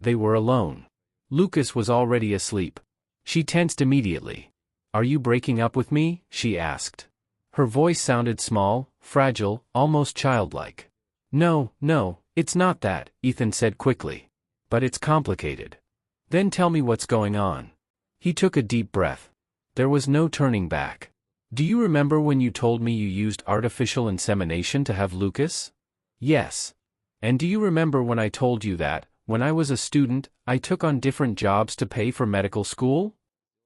They were alone. Lucas was already asleep. She tensed immediately. "Are you breaking up with me?" she asked. Her voice sounded small, fragile, almost childlike. "No, it's not that," Ethan said quickly. "But it's complicated." "Then tell me what's going on." He took a deep breath. There was no turning back. "Do you remember when you told me you used artificial insemination to have Lucas?" "Yes." "And do you remember when I told you that, when I was a student, I took on different jobs to pay for medical school?"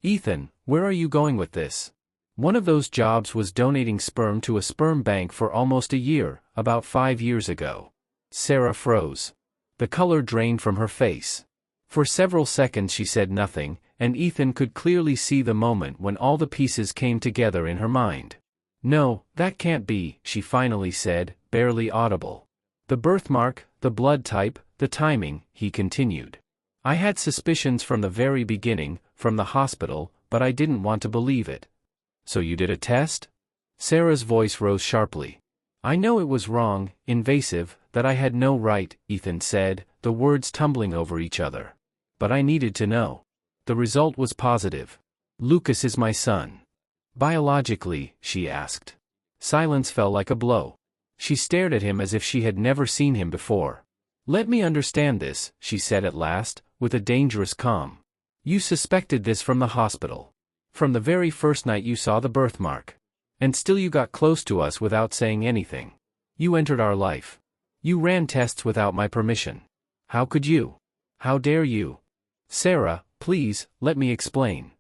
"Ethan, where are you going with this?" "One of those jobs was donating sperm to a sperm bank for almost a year, about 5 years ago." Sarah froze. The color drained from her face. For several seconds she said nothing, and Ethan could clearly see the moment when all the pieces came together in her mind. "No, that can't be," she finally said, barely audible. The birthmark, the blood type, the timing, he continued. I had suspicions from the very beginning, from the hospital, but I didn't want to believe it. So you did a test? Sarah's voice rose sharply. I know it was wrong, invasive, that I had no right, Ethan said, the words tumbling over each other. But I needed to know. The result was positive. Lucas is my son. Biologically, she asked. Silence fell like a blow. She stared at him as if she had never seen him before. Let me understand this, she said at last, with a dangerous calm. You suspected this from the hospital. From the very first night you saw the birthmark. And still you got close to us without saying anything. You entered our life. You ran tests without my permission. How could you? How dare you? Sarah, please, let me explain.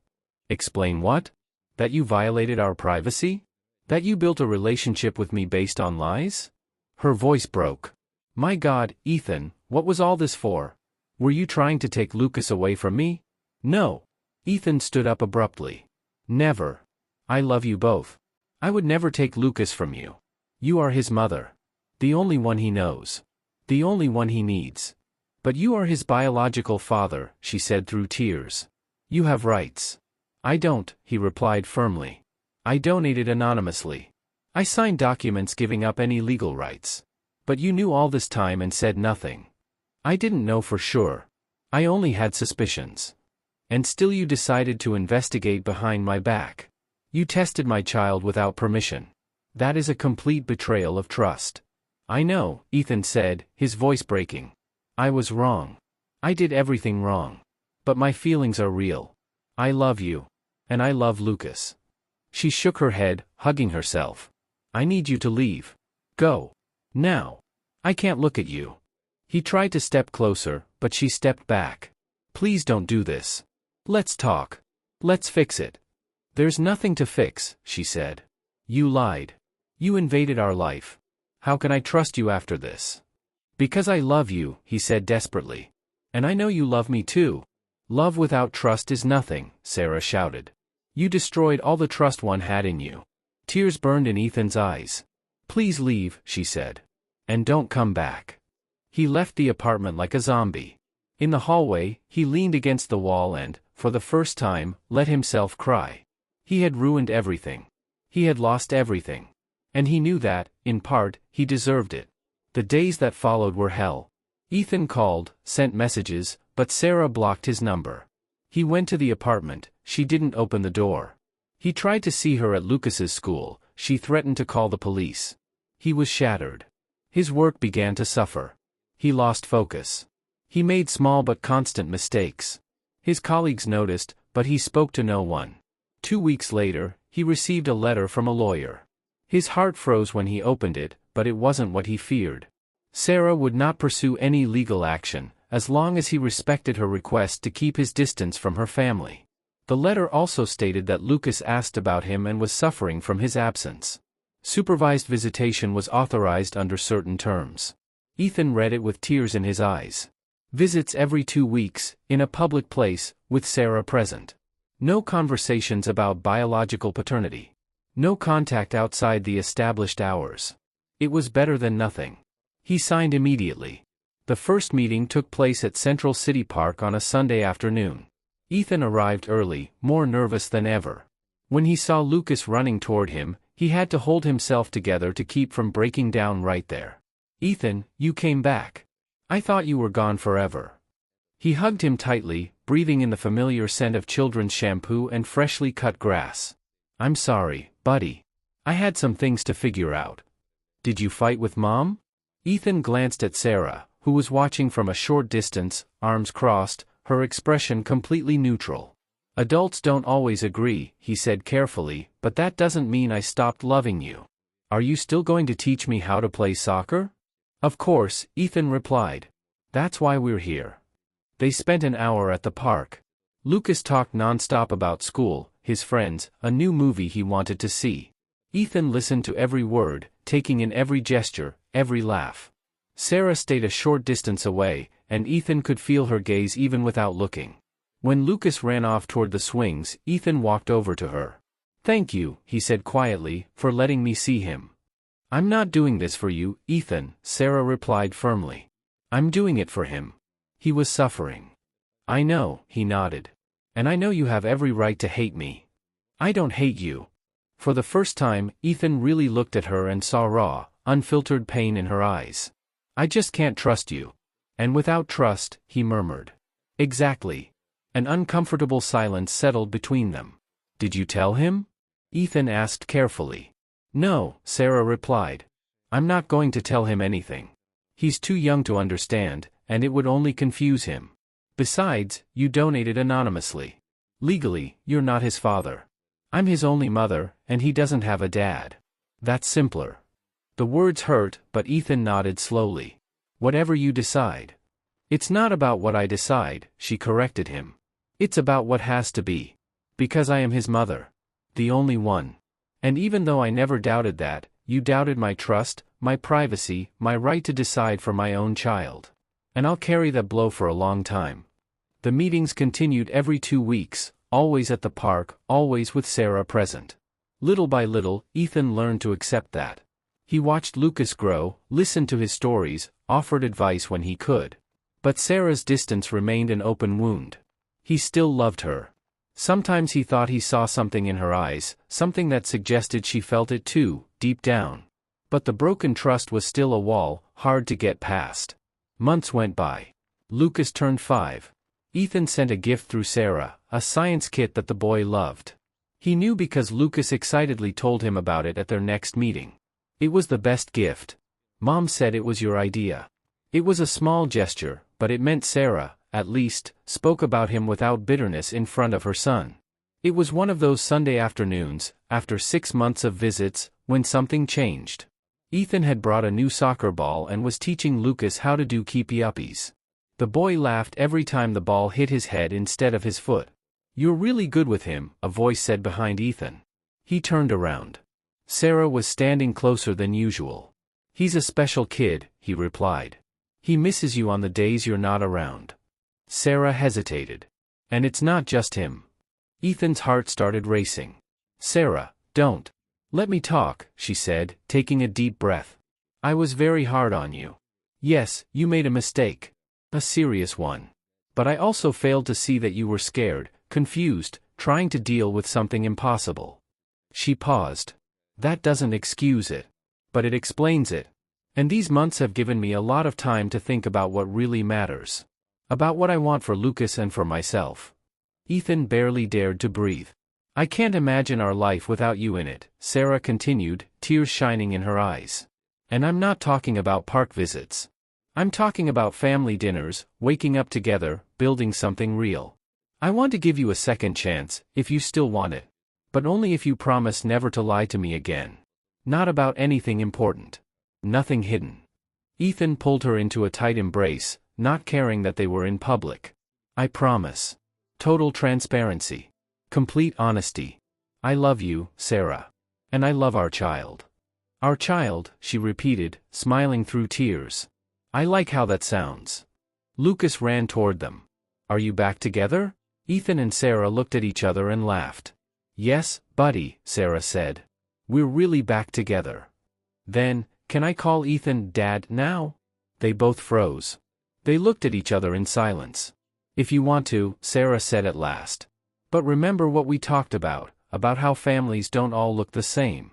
Explain what? That you violated our privacy? That you built a relationship with me based on lies? Her voice broke. My God, Ethan, what was all this for? Were you trying to take Lucas away from me? No. Ethan stood up abruptly. Never. I love you both. I would never take Lucas from you. You are his mother. The only one he knows. The only one he needs. But you are his biological father, she said through tears. You have rights. I don't, he replied firmly. I donated anonymously. I signed documents giving up any legal rights. But you knew all this time and said nothing. I didn't know for sure. I only had suspicions. And still you decided to investigate behind my back. You tested my child without permission. That is a complete betrayal of trust. I know, Ethan said, his voice breaking. I was wrong. I did everything wrong. But my feelings are real. I love you. And I love Lucas. She shook her head, hugging herself. I need you to leave. Go. Now. I can't look at you. He tried to step closer, but she stepped back. Please don't do this. Let's talk. Let's fix it. There's nothing to fix, she said. You lied. You invaded our life. How can I trust you after this? Because I love you, he said desperately. And I know you love me too. Love without trust is nothing, Sarah shouted. You destroyed all the trust one had in you. Tears burned in Ethan's eyes. Please leave, she said. And don't come back. He left the apartment like a zombie. In the hallway, he leaned against the wall and, for the first time, let himself cry. He had ruined everything. He had lost everything. And he knew that, in part, he deserved it. The days that followed were hell. Ethan called, sent messages, but Sarah blocked his number. He went to the apartment, she didn't open the door. He tried to see her at Lucas's school, she threatened to call the police. He was shattered. His work began to suffer. He lost focus. He made small but constant mistakes. His colleagues noticed, but he spoke to no one. 2 weeks later, he received a letter from a lawyer. His heart froze when he opened it, but it wasn't what he feared. Sarah would not pursue any legal action, as long as he respected her request to keep his distance from her family. The letter also stated that Lucas asked about him and was suffering from his absence. Supervised visitation was authorized under certain terms. Ethan read it with tears in his eyes. Visits every 2 weeks, in a public place, with Sarah present. No conversations about biological paternity. No contact outside the established hours. It was better than nothing. He signed immediately. The first meeting took place at Central City Park on a Sunday afternoon. Ethan arrived early, more nervous than ever. When he saw Lucas running toward him, he had to hold himself together to keep from breaking down right there. Ethan, you came back. I thought you were gone forever. He hugged him tightly, breathing in the familiar scent of children's shampoo and freshly cut grass. I'm sorry, buddy. I had some things to figure out. Did you fight with Mom? Ethan glanced at Sarah, who was watching from a short distance, arms crossed, her expression completely neutral. Adults don't always agree, he said carefully, but that doesn't mean I stopped loving you. Are you still going to teach me how to play soccer? Of course, Ethan replied. That's why we're here. They spent an hour at the park. Lucas talked nonstop about school, his friends, a new movie he wanted to see. Ethan listened to every word, taking in every gesture, every laugh. Sarah stayed a short distance away, and Ethan could feel her gaze even without looking. When Lucas ran off toward the swings, Ethan walked over to her. Thank you, he said quietly, for letting me see him. I'm not doing this for you, Ethan, Sarah replied firmly. I'm doing it for him. He was suffering. I know, he nodded. And I know you have every right to hate me. I don't hate you. For the first time, Ethan really looked at her and saw raw, unfiltered pain in her eyes. I just can't trust you. And without trust, he murmured. Exactly. An uncomfortable silence settled between them. Did you tell him? Ethan asked carefully. No, Sarah replied. I'm not going to tell him anything. He's too young to understand, and it would only confuse him. Besides, you donated anonymously. Legally, you're not his father. I'm his only mother, and he doesn't have a dad. That's simpler. The words hurt, but Ethan nodded slowly. Whatever you decide. It's not about what I decide, she corrected him. It's about what has to be. Because I am his mother. The only one. And even though I never doubted that, you doubted my trust, my privacy, my right to decide for my own child. And I'll carry that blow for a long time. The meetings continued every 2 weeks, always at the park, always with Sarah present. Little by little, Ethan learned to accept that. He watched Lucas grow, listened to his stories, offered advice when he could. But Sarah's distance remained an open wound. He still loved her. Sometimes he thought he saw something in her eyes, something that suggested she felt it too, deep down. But the broken trust was still a wall, hard to get past. Months went by. Lucas turned 5. Ethan sent a gift through Sarah, a science kit that the boy loved. He knew because Lucas excitedly told him about it at their next meeting. It was the best gift. Mom said it was your idea. It was a small gesture, but it meant Sarah, at least, spoke about him without bitterness in front of her son. It was one of those Sunday afternoons, after 6 months of visits, when something changed. Ethan had brought a new soccer ball and was teaching Lucas how to do keepy-uppies. The boy laughed every time the ball hit his head instead of his foot. You're really good with him, a voice said behind Ethan. He turned around. Sarah was standing closer than usual. He's a special kid, he replied. He misses you on the days you're not around. Sarah hesitated. And it's not just him. Ethan's heart started racing. Sarah, don't. Let me talk, she said, taking a deep breath. I was very hard on you. Yes, you made a mistake. A serious one. But I also failed to see that you were scared, confused, trying to deal with something impossible. She paused. That doesn't excuse it. But it explains it. And these months have given me a lot of time to think about what really matters. About what I want for Lucas and for myself. Ethan barely dared to breathe. I can't imagine our life without you in it, Sarah continued, tears shining in her eyes. And I'm not talking about park visits. I'm talking about family dinners, waking up together, building something real. I want to give you a second chance, if you still want it. But only if you promise never to lie to me again. Not about anything important. Nothing hidden. Ethan pulled her into a tight embrace, not caring that they were in public. I promise. Total transparency. Complete honesty. I love you, Sarah. And I love our child. Our child, she repeated, smiling through tears. I like how that sounds. Lucas ran toward them. Are you back together? Ethan and Sarah looked at each other and laughed. Yes, buddy, Sarah said. We're really back together. Then, can I call Ethan Dad now? They both froze. They looked at each other in silence. If you want to, Sarah said at last. But remember what we talked about how families don't all look the same.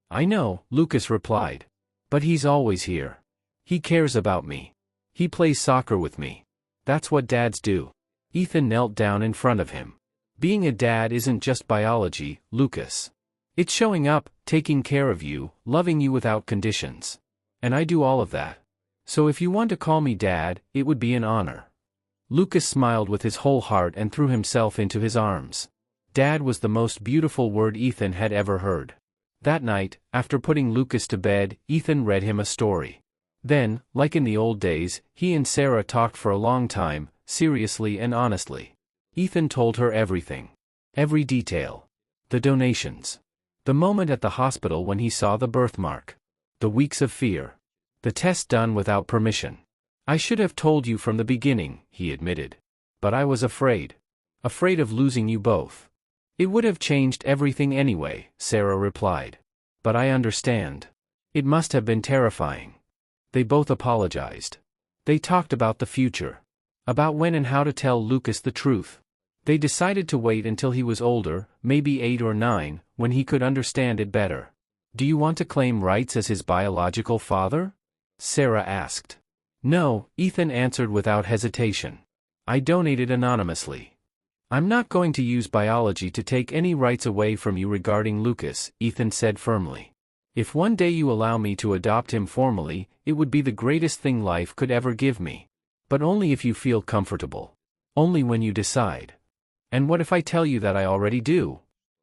I know, Lucas replied. But he's always here. He cares about me. He plays soccer with me. That's what dads do. Ethan knelt down in front of him. Being a dad isn't just biology, Lucas. It's showing up, taking care of you, loving you without conditions. And I do all of that. So if you want to call me Dad, it would be an honor. Lucas smiled with his whole heart and threw himself into his arms. Dad was the most beautiful word Ethan had ever heard. That night, after putting Lucas to bed, Ethan read him a story. Then, like in the old days, he and Sarah talked for a long time, seriously and honestly. Ethan told her everything. Every detail. The donations. The moment at the hospital when he saw the birthmark. The weeks of fear. The test done without permission. I should have told you from the beginning, he admitted. But I was afraid. Afraid of losing you both. It would have changed everything anyway, Sarah replied. But I understand. It must have been terrifying. They both apologized. They talked about the future. About when and how to tell Lucas the truth. They decided to wait until he was older, maybe 8 or 9, when he could understand it better. "Do you want to claim rights as his biological father?" Sarah asked. "No," Ethan answered without hesitation. "I donated anonymously. I'm not going to use biology to take any rights away from you regarding Lucas," Ethan said firmly. "If one day you allow me to adopt him formally, it would be the greatest thing life could ever give me. But only if you feel comfortable. Only when you decide." "And what if I tell you that I already do?"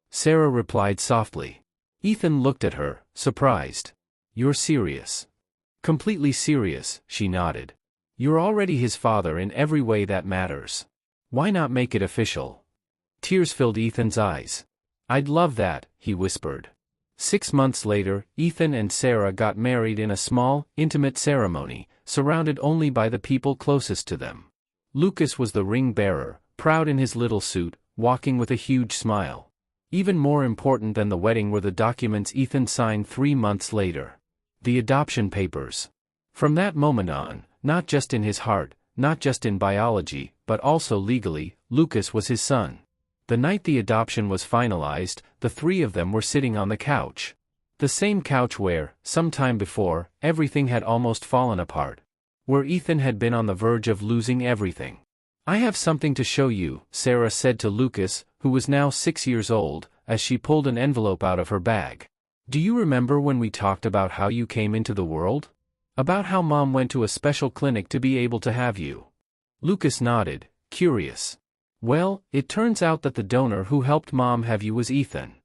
Sarah replied softly. Ethan looked at her, surprised. "You're serious?" "Completely serious," she nodded. "You're already his father in every way that matters. Why not make it official?" Tears filled Ethan's eyes. "I'd love that," he whispered. 6 months later, Ethan and Sarah got married in a small, intimate ceremony, surrounded only by the people closest to them. Lucas was the ring bearer, proud in his little suit, walking with a huge smile. Even more important than the wedding were the documents Ethan signed 3 months later. The adoption papers. From that moment on, not just in his heart, not just in biology, but also legally, Lucas was his son. The night the adoption was finalized, the 3 of them were sitting on the couch. The same couch where, some time before, everything had almost fallen apart. Where Ethan had been on the verge of losing everything. "I have something to show you," Sarah said to Lucas, who was now 6 years old, as she pulled an envelope out of her bag. "Do you remember when we talked about how you came into the world? About how Mom went to a special clinic to be able to have you?" Lucas nodded, curious. "Well, it turns out that the donor who helped Mom have you was Ethan."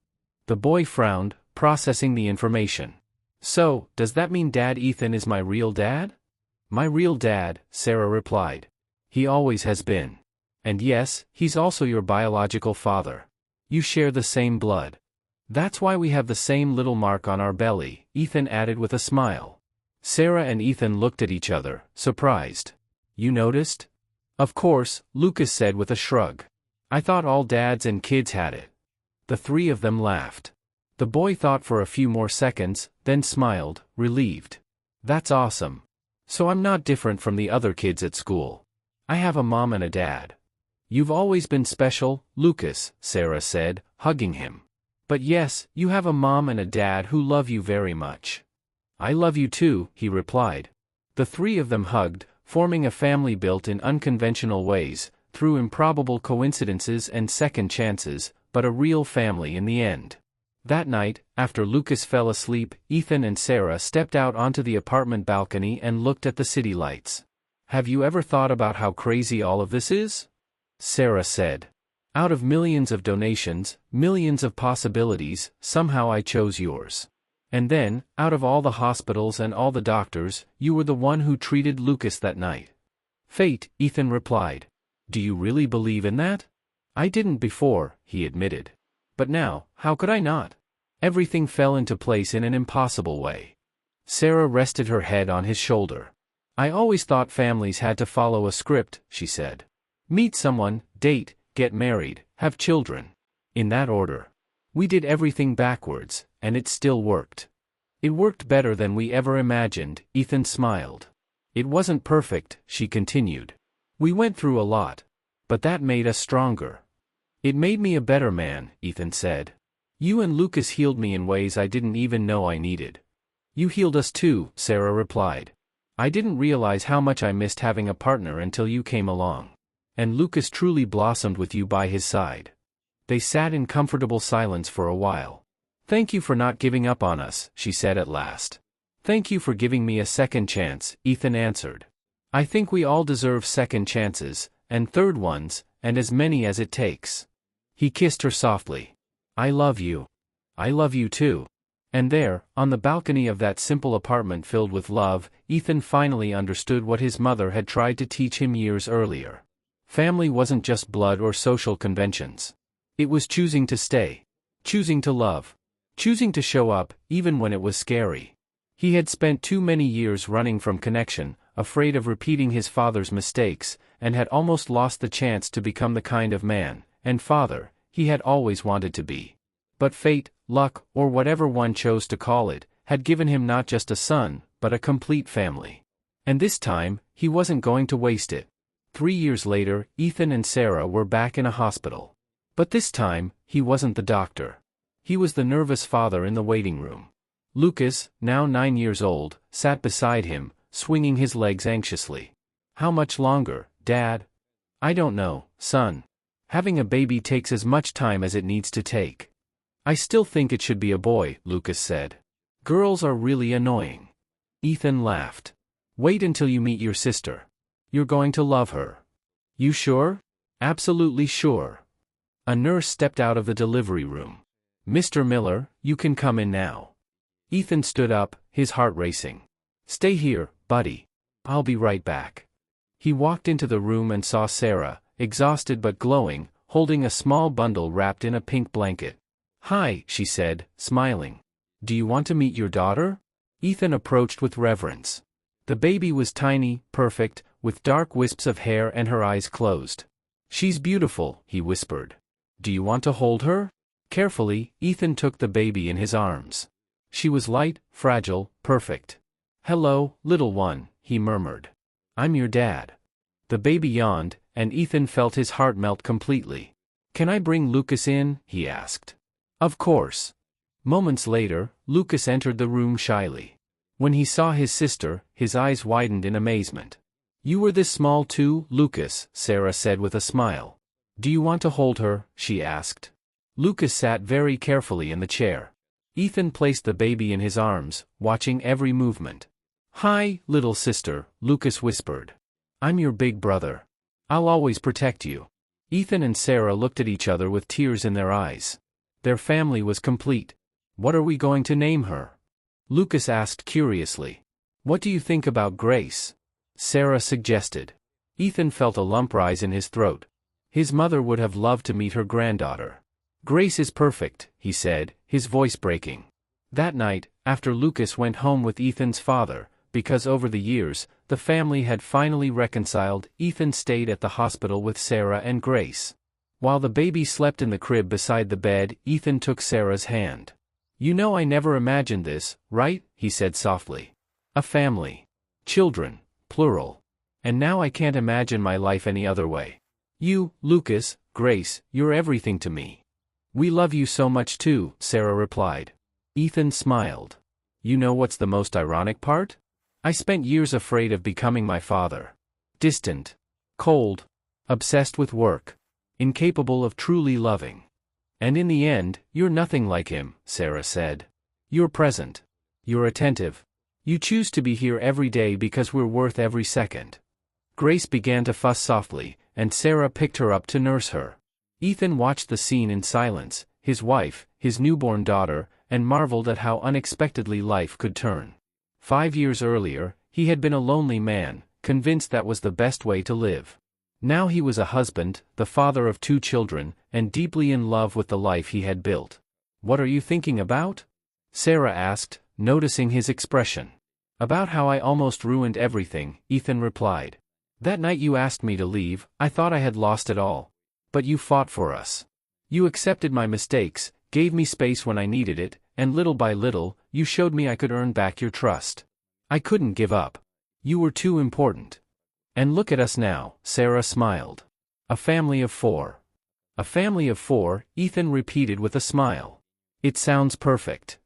The boy frowned, processing the information. "So, does that mean Dad Ethan is my real dad?" "My real dad," Sarah replied. "He always has been. And yes, he's also your biological father. You share the same blood. That's why we have the same little mark on our belly," Ethan added with a smile. Sarah and Ethan looked at each other, surprised. "You noticed?" "Of course," Lucas said with a shrug. "I thought all dads and kids had it." The 3 of them laughed. The boy thought for a few more seconds, then smiled, relieved. "That's awesome. So I'm not different from the other kids at school. I have a mom and a dad." "You've always been special, Lucas," Sarah said, hugging him. "But yes, you have a mom and a dad who love you very much." "I love you too," he replied. The 3 of them hugged, forming a family built in unconventional ways, through improbable coincidences and second chances, but a real family in the end. That night, after Lucas fell asleep, Ethan and Sarah stepped out onto the apartment balcony and looked at the city lights. "Have you ever thought about how crazy all of this is?" Sarah said. "Out of millions of donations, millions of possibilities, somehow I chose yours. And then, out of all the hospitals and all the doctors, you were the one who treated Lucas that night." "Fate," Ethan replied. "Do you really believe in that?" "I didn't before," he admitted. "But now, how could I not? Everything fell into place in an impossible way." Sarah rested her head on his shoulder. "I always thought families had to follow a script," she said. "Meet someone, date, get married, have children. In that order. We did everything backwards, and it still worked. It worked better than we ever imagined," Ethan smiled. "It wasn't perfect," she continued. "We went through a lot. But that made us stronger." "It made me a better man," Ethan said. "You and Lucas healed me in ways I didn't even know I needed." "You healed us too," Sarah replied. "I didn't realize how much I missed having a partner until you came along. And Lucas truly blossomed with you by his side." They sat in comfortable silence for a while. "Thank you for not giving up on us," she said at last. "Thank you for giving me a second chance," Ethan answered. "I think we all deserve second chances, and third ones, and as many as it takes." He kissed her softly. "I love you. I love you too." And there, on the balcony of that simple apartment filled with love, Ethan finally understood what his mother had tried to teach him years earlier. Family wasn't just blood or social conventions. It was choosing to stay. Choosing to love. Choosing to show up, even when it was scary. He had spent too many years running from connection, afraid of repeating his father's mistakes, and had almost lost the chance to become the kind of man and father he had always wanted to be. But fate, luck, or whatever one chose to call it, had given him not just a son, but a complete family. And this time, he wasn't going to waste it. 3 years later, Ethan and Sarah were back in a hospital. But this time, he wasn't the doctor. He was the nervous father in the waiting room. Lucas, now 9 years old, sat beside him, swinging his legs anxiously. "How much longer, Dad?" "I don't know, son. Having a baby takes as much time as it needs to take." "I still think it should be a boy," Lucas said. "Girls are really annoying." Ethan laughed. "Wait until you meet your sister. You're going to love her." "You sure?" "Absolutely sure." A nurse stepped out of the delivery room. "Mr. Miller, you can come in now." Ethan stood up, his heart racing. "Stay here, buddy. I'll be right back." He walked into the room and saw Sarah, exhausted but glowing, holding a small bundle wrapped in a pink blanket. "Hi," she said, smiling. "Do you want to meet your daughter?" Ethan approached with reverence. The baby was tiny, perfect, with dark wisps of hair and her eyes closed. "She's beautiful," he whispered. "Do you want to hold her?" Carefully, Ethan took the baby in his arms. She was light, fragile, perfect. "Hello, little one," he murmured. "I'm your dad." The baby yawned, and Ethan felt his heart melt completely. "Can I bring Lucas in?" he asked. "Of course." Moments later, Lucas entered the room shyly. When he saw his sister, his eyes widened in amazement. "You were this small too, Lucas," Sarah said with a smile. "Do you want to hold her?" she asked. Lucas sat very carefully in the chair. Ethan placed the baby in his arms, watching every movement. "Hi, little sister," Lucas whispered. "I'm your big brother. I'll always protect you." Ethan and Sarah looked at each other with tears in their eyes. Their family was complete. "What are we going to name her?" Lucas asked curiously. "What do you think about Grace?" Sarah suggested. Ethan felt a lump rise in his throat. His mother would have loved to meet her granddaughter. "Grace is perfect," he said, his voice breaking. That night, after Lucas went home with Ethan's father, because over the years, the family had finally reconciled, Ethan stayed at the hospital with Sarah and Grace. While the baby slept in the crib beside the bed, Ethan took Sarah's hand. "You know I never imagined this, right?" he said softly. "A family. Children, plural. And now I can't imagine my life any other way. You, Lucas, Grace, you're everything to me." "We love you so much too," Sarah replied. Ethan smiled. "You know what's the most ironic part? I spent years afraid of becoming my father. Distant. Cold. Obsessed with work. Incapable of truly loving. And in the end, you're nothing like him," Sarah said. "You're present. You're attentive. You choose to be here every day because we're worth every second." Grace began to fuss softly, and Sarah picked her up to nurse her. Ethan watched the scene in silence, his wife, his newborn daughter, and marveled at how unexpectedly life could turn. 5 years earlier, he had been a lonely man, convinced that was the best way to live. Now he was a husband, the father of 2 children, and deeply in love with the life he had built. "What are you thinking about?" Sarah asked, noticing his expression. "About how I almost ruined everything," Ethan replied. "That night you asked me to leave, I thought I had lost it all. But you fought for us. You accepted my mistakes, gave me space when I needed it, and little by little, you showed me I could earn back your trust. I couldn't give up. You were too important. And look at us now," Sarah smiled. "A family of 4. "A family of 4, Ethan repeated with a smile. "It sounds perfect."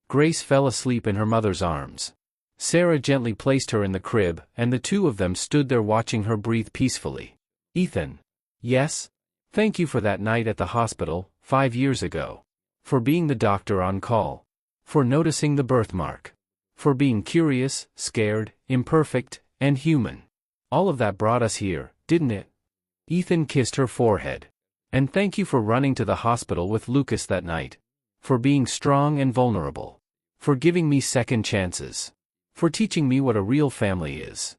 Grace fell asleep in her mother's arms. Sarah gently placed her in the crib, and the two of them stood there watching her breathe peacefully. "Ethan." "Yes?" "Thank you for that night at the hospital, 5 years ago. For being the doctor on call. For noticing the birthmark. For being curious, scared, imperfect, and human. All of that brought us here, didn't it?" Ethan kissed her forehead. "And thank you for running to the hospital with Lucas that night. For being strong and vulnerable. For giving me second chances. For teaching me what a real family is."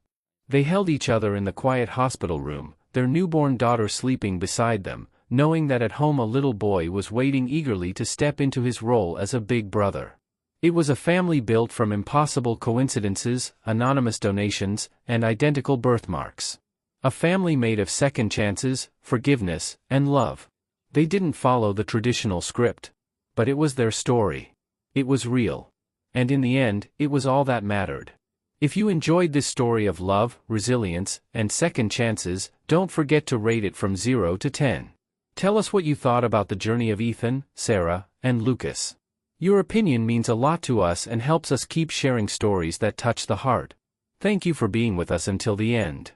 They held each other in the quiet hospital room, their newborn daughter sleeping beside them, knowing that at home a little boy was waiting eagerly to step into his role as a big brother. It was a family built from impossible coincidences, anonymous donations, and identical birthmarks. A family made of second chances, forgiveness, and love. They didn't follow the traditional script. But it was their story. It was real. And in the end, it was all that mattered. If you enjoyed this story of love, resilience, and second chances, don't forget to rate it from 0 to 10. Tell us what you thought about the journey of Ethan, Sarah, and Lucas. Your opinion means a lot to us and helps us keep sharing stories that touch the heart. Thank you for being with us until the end.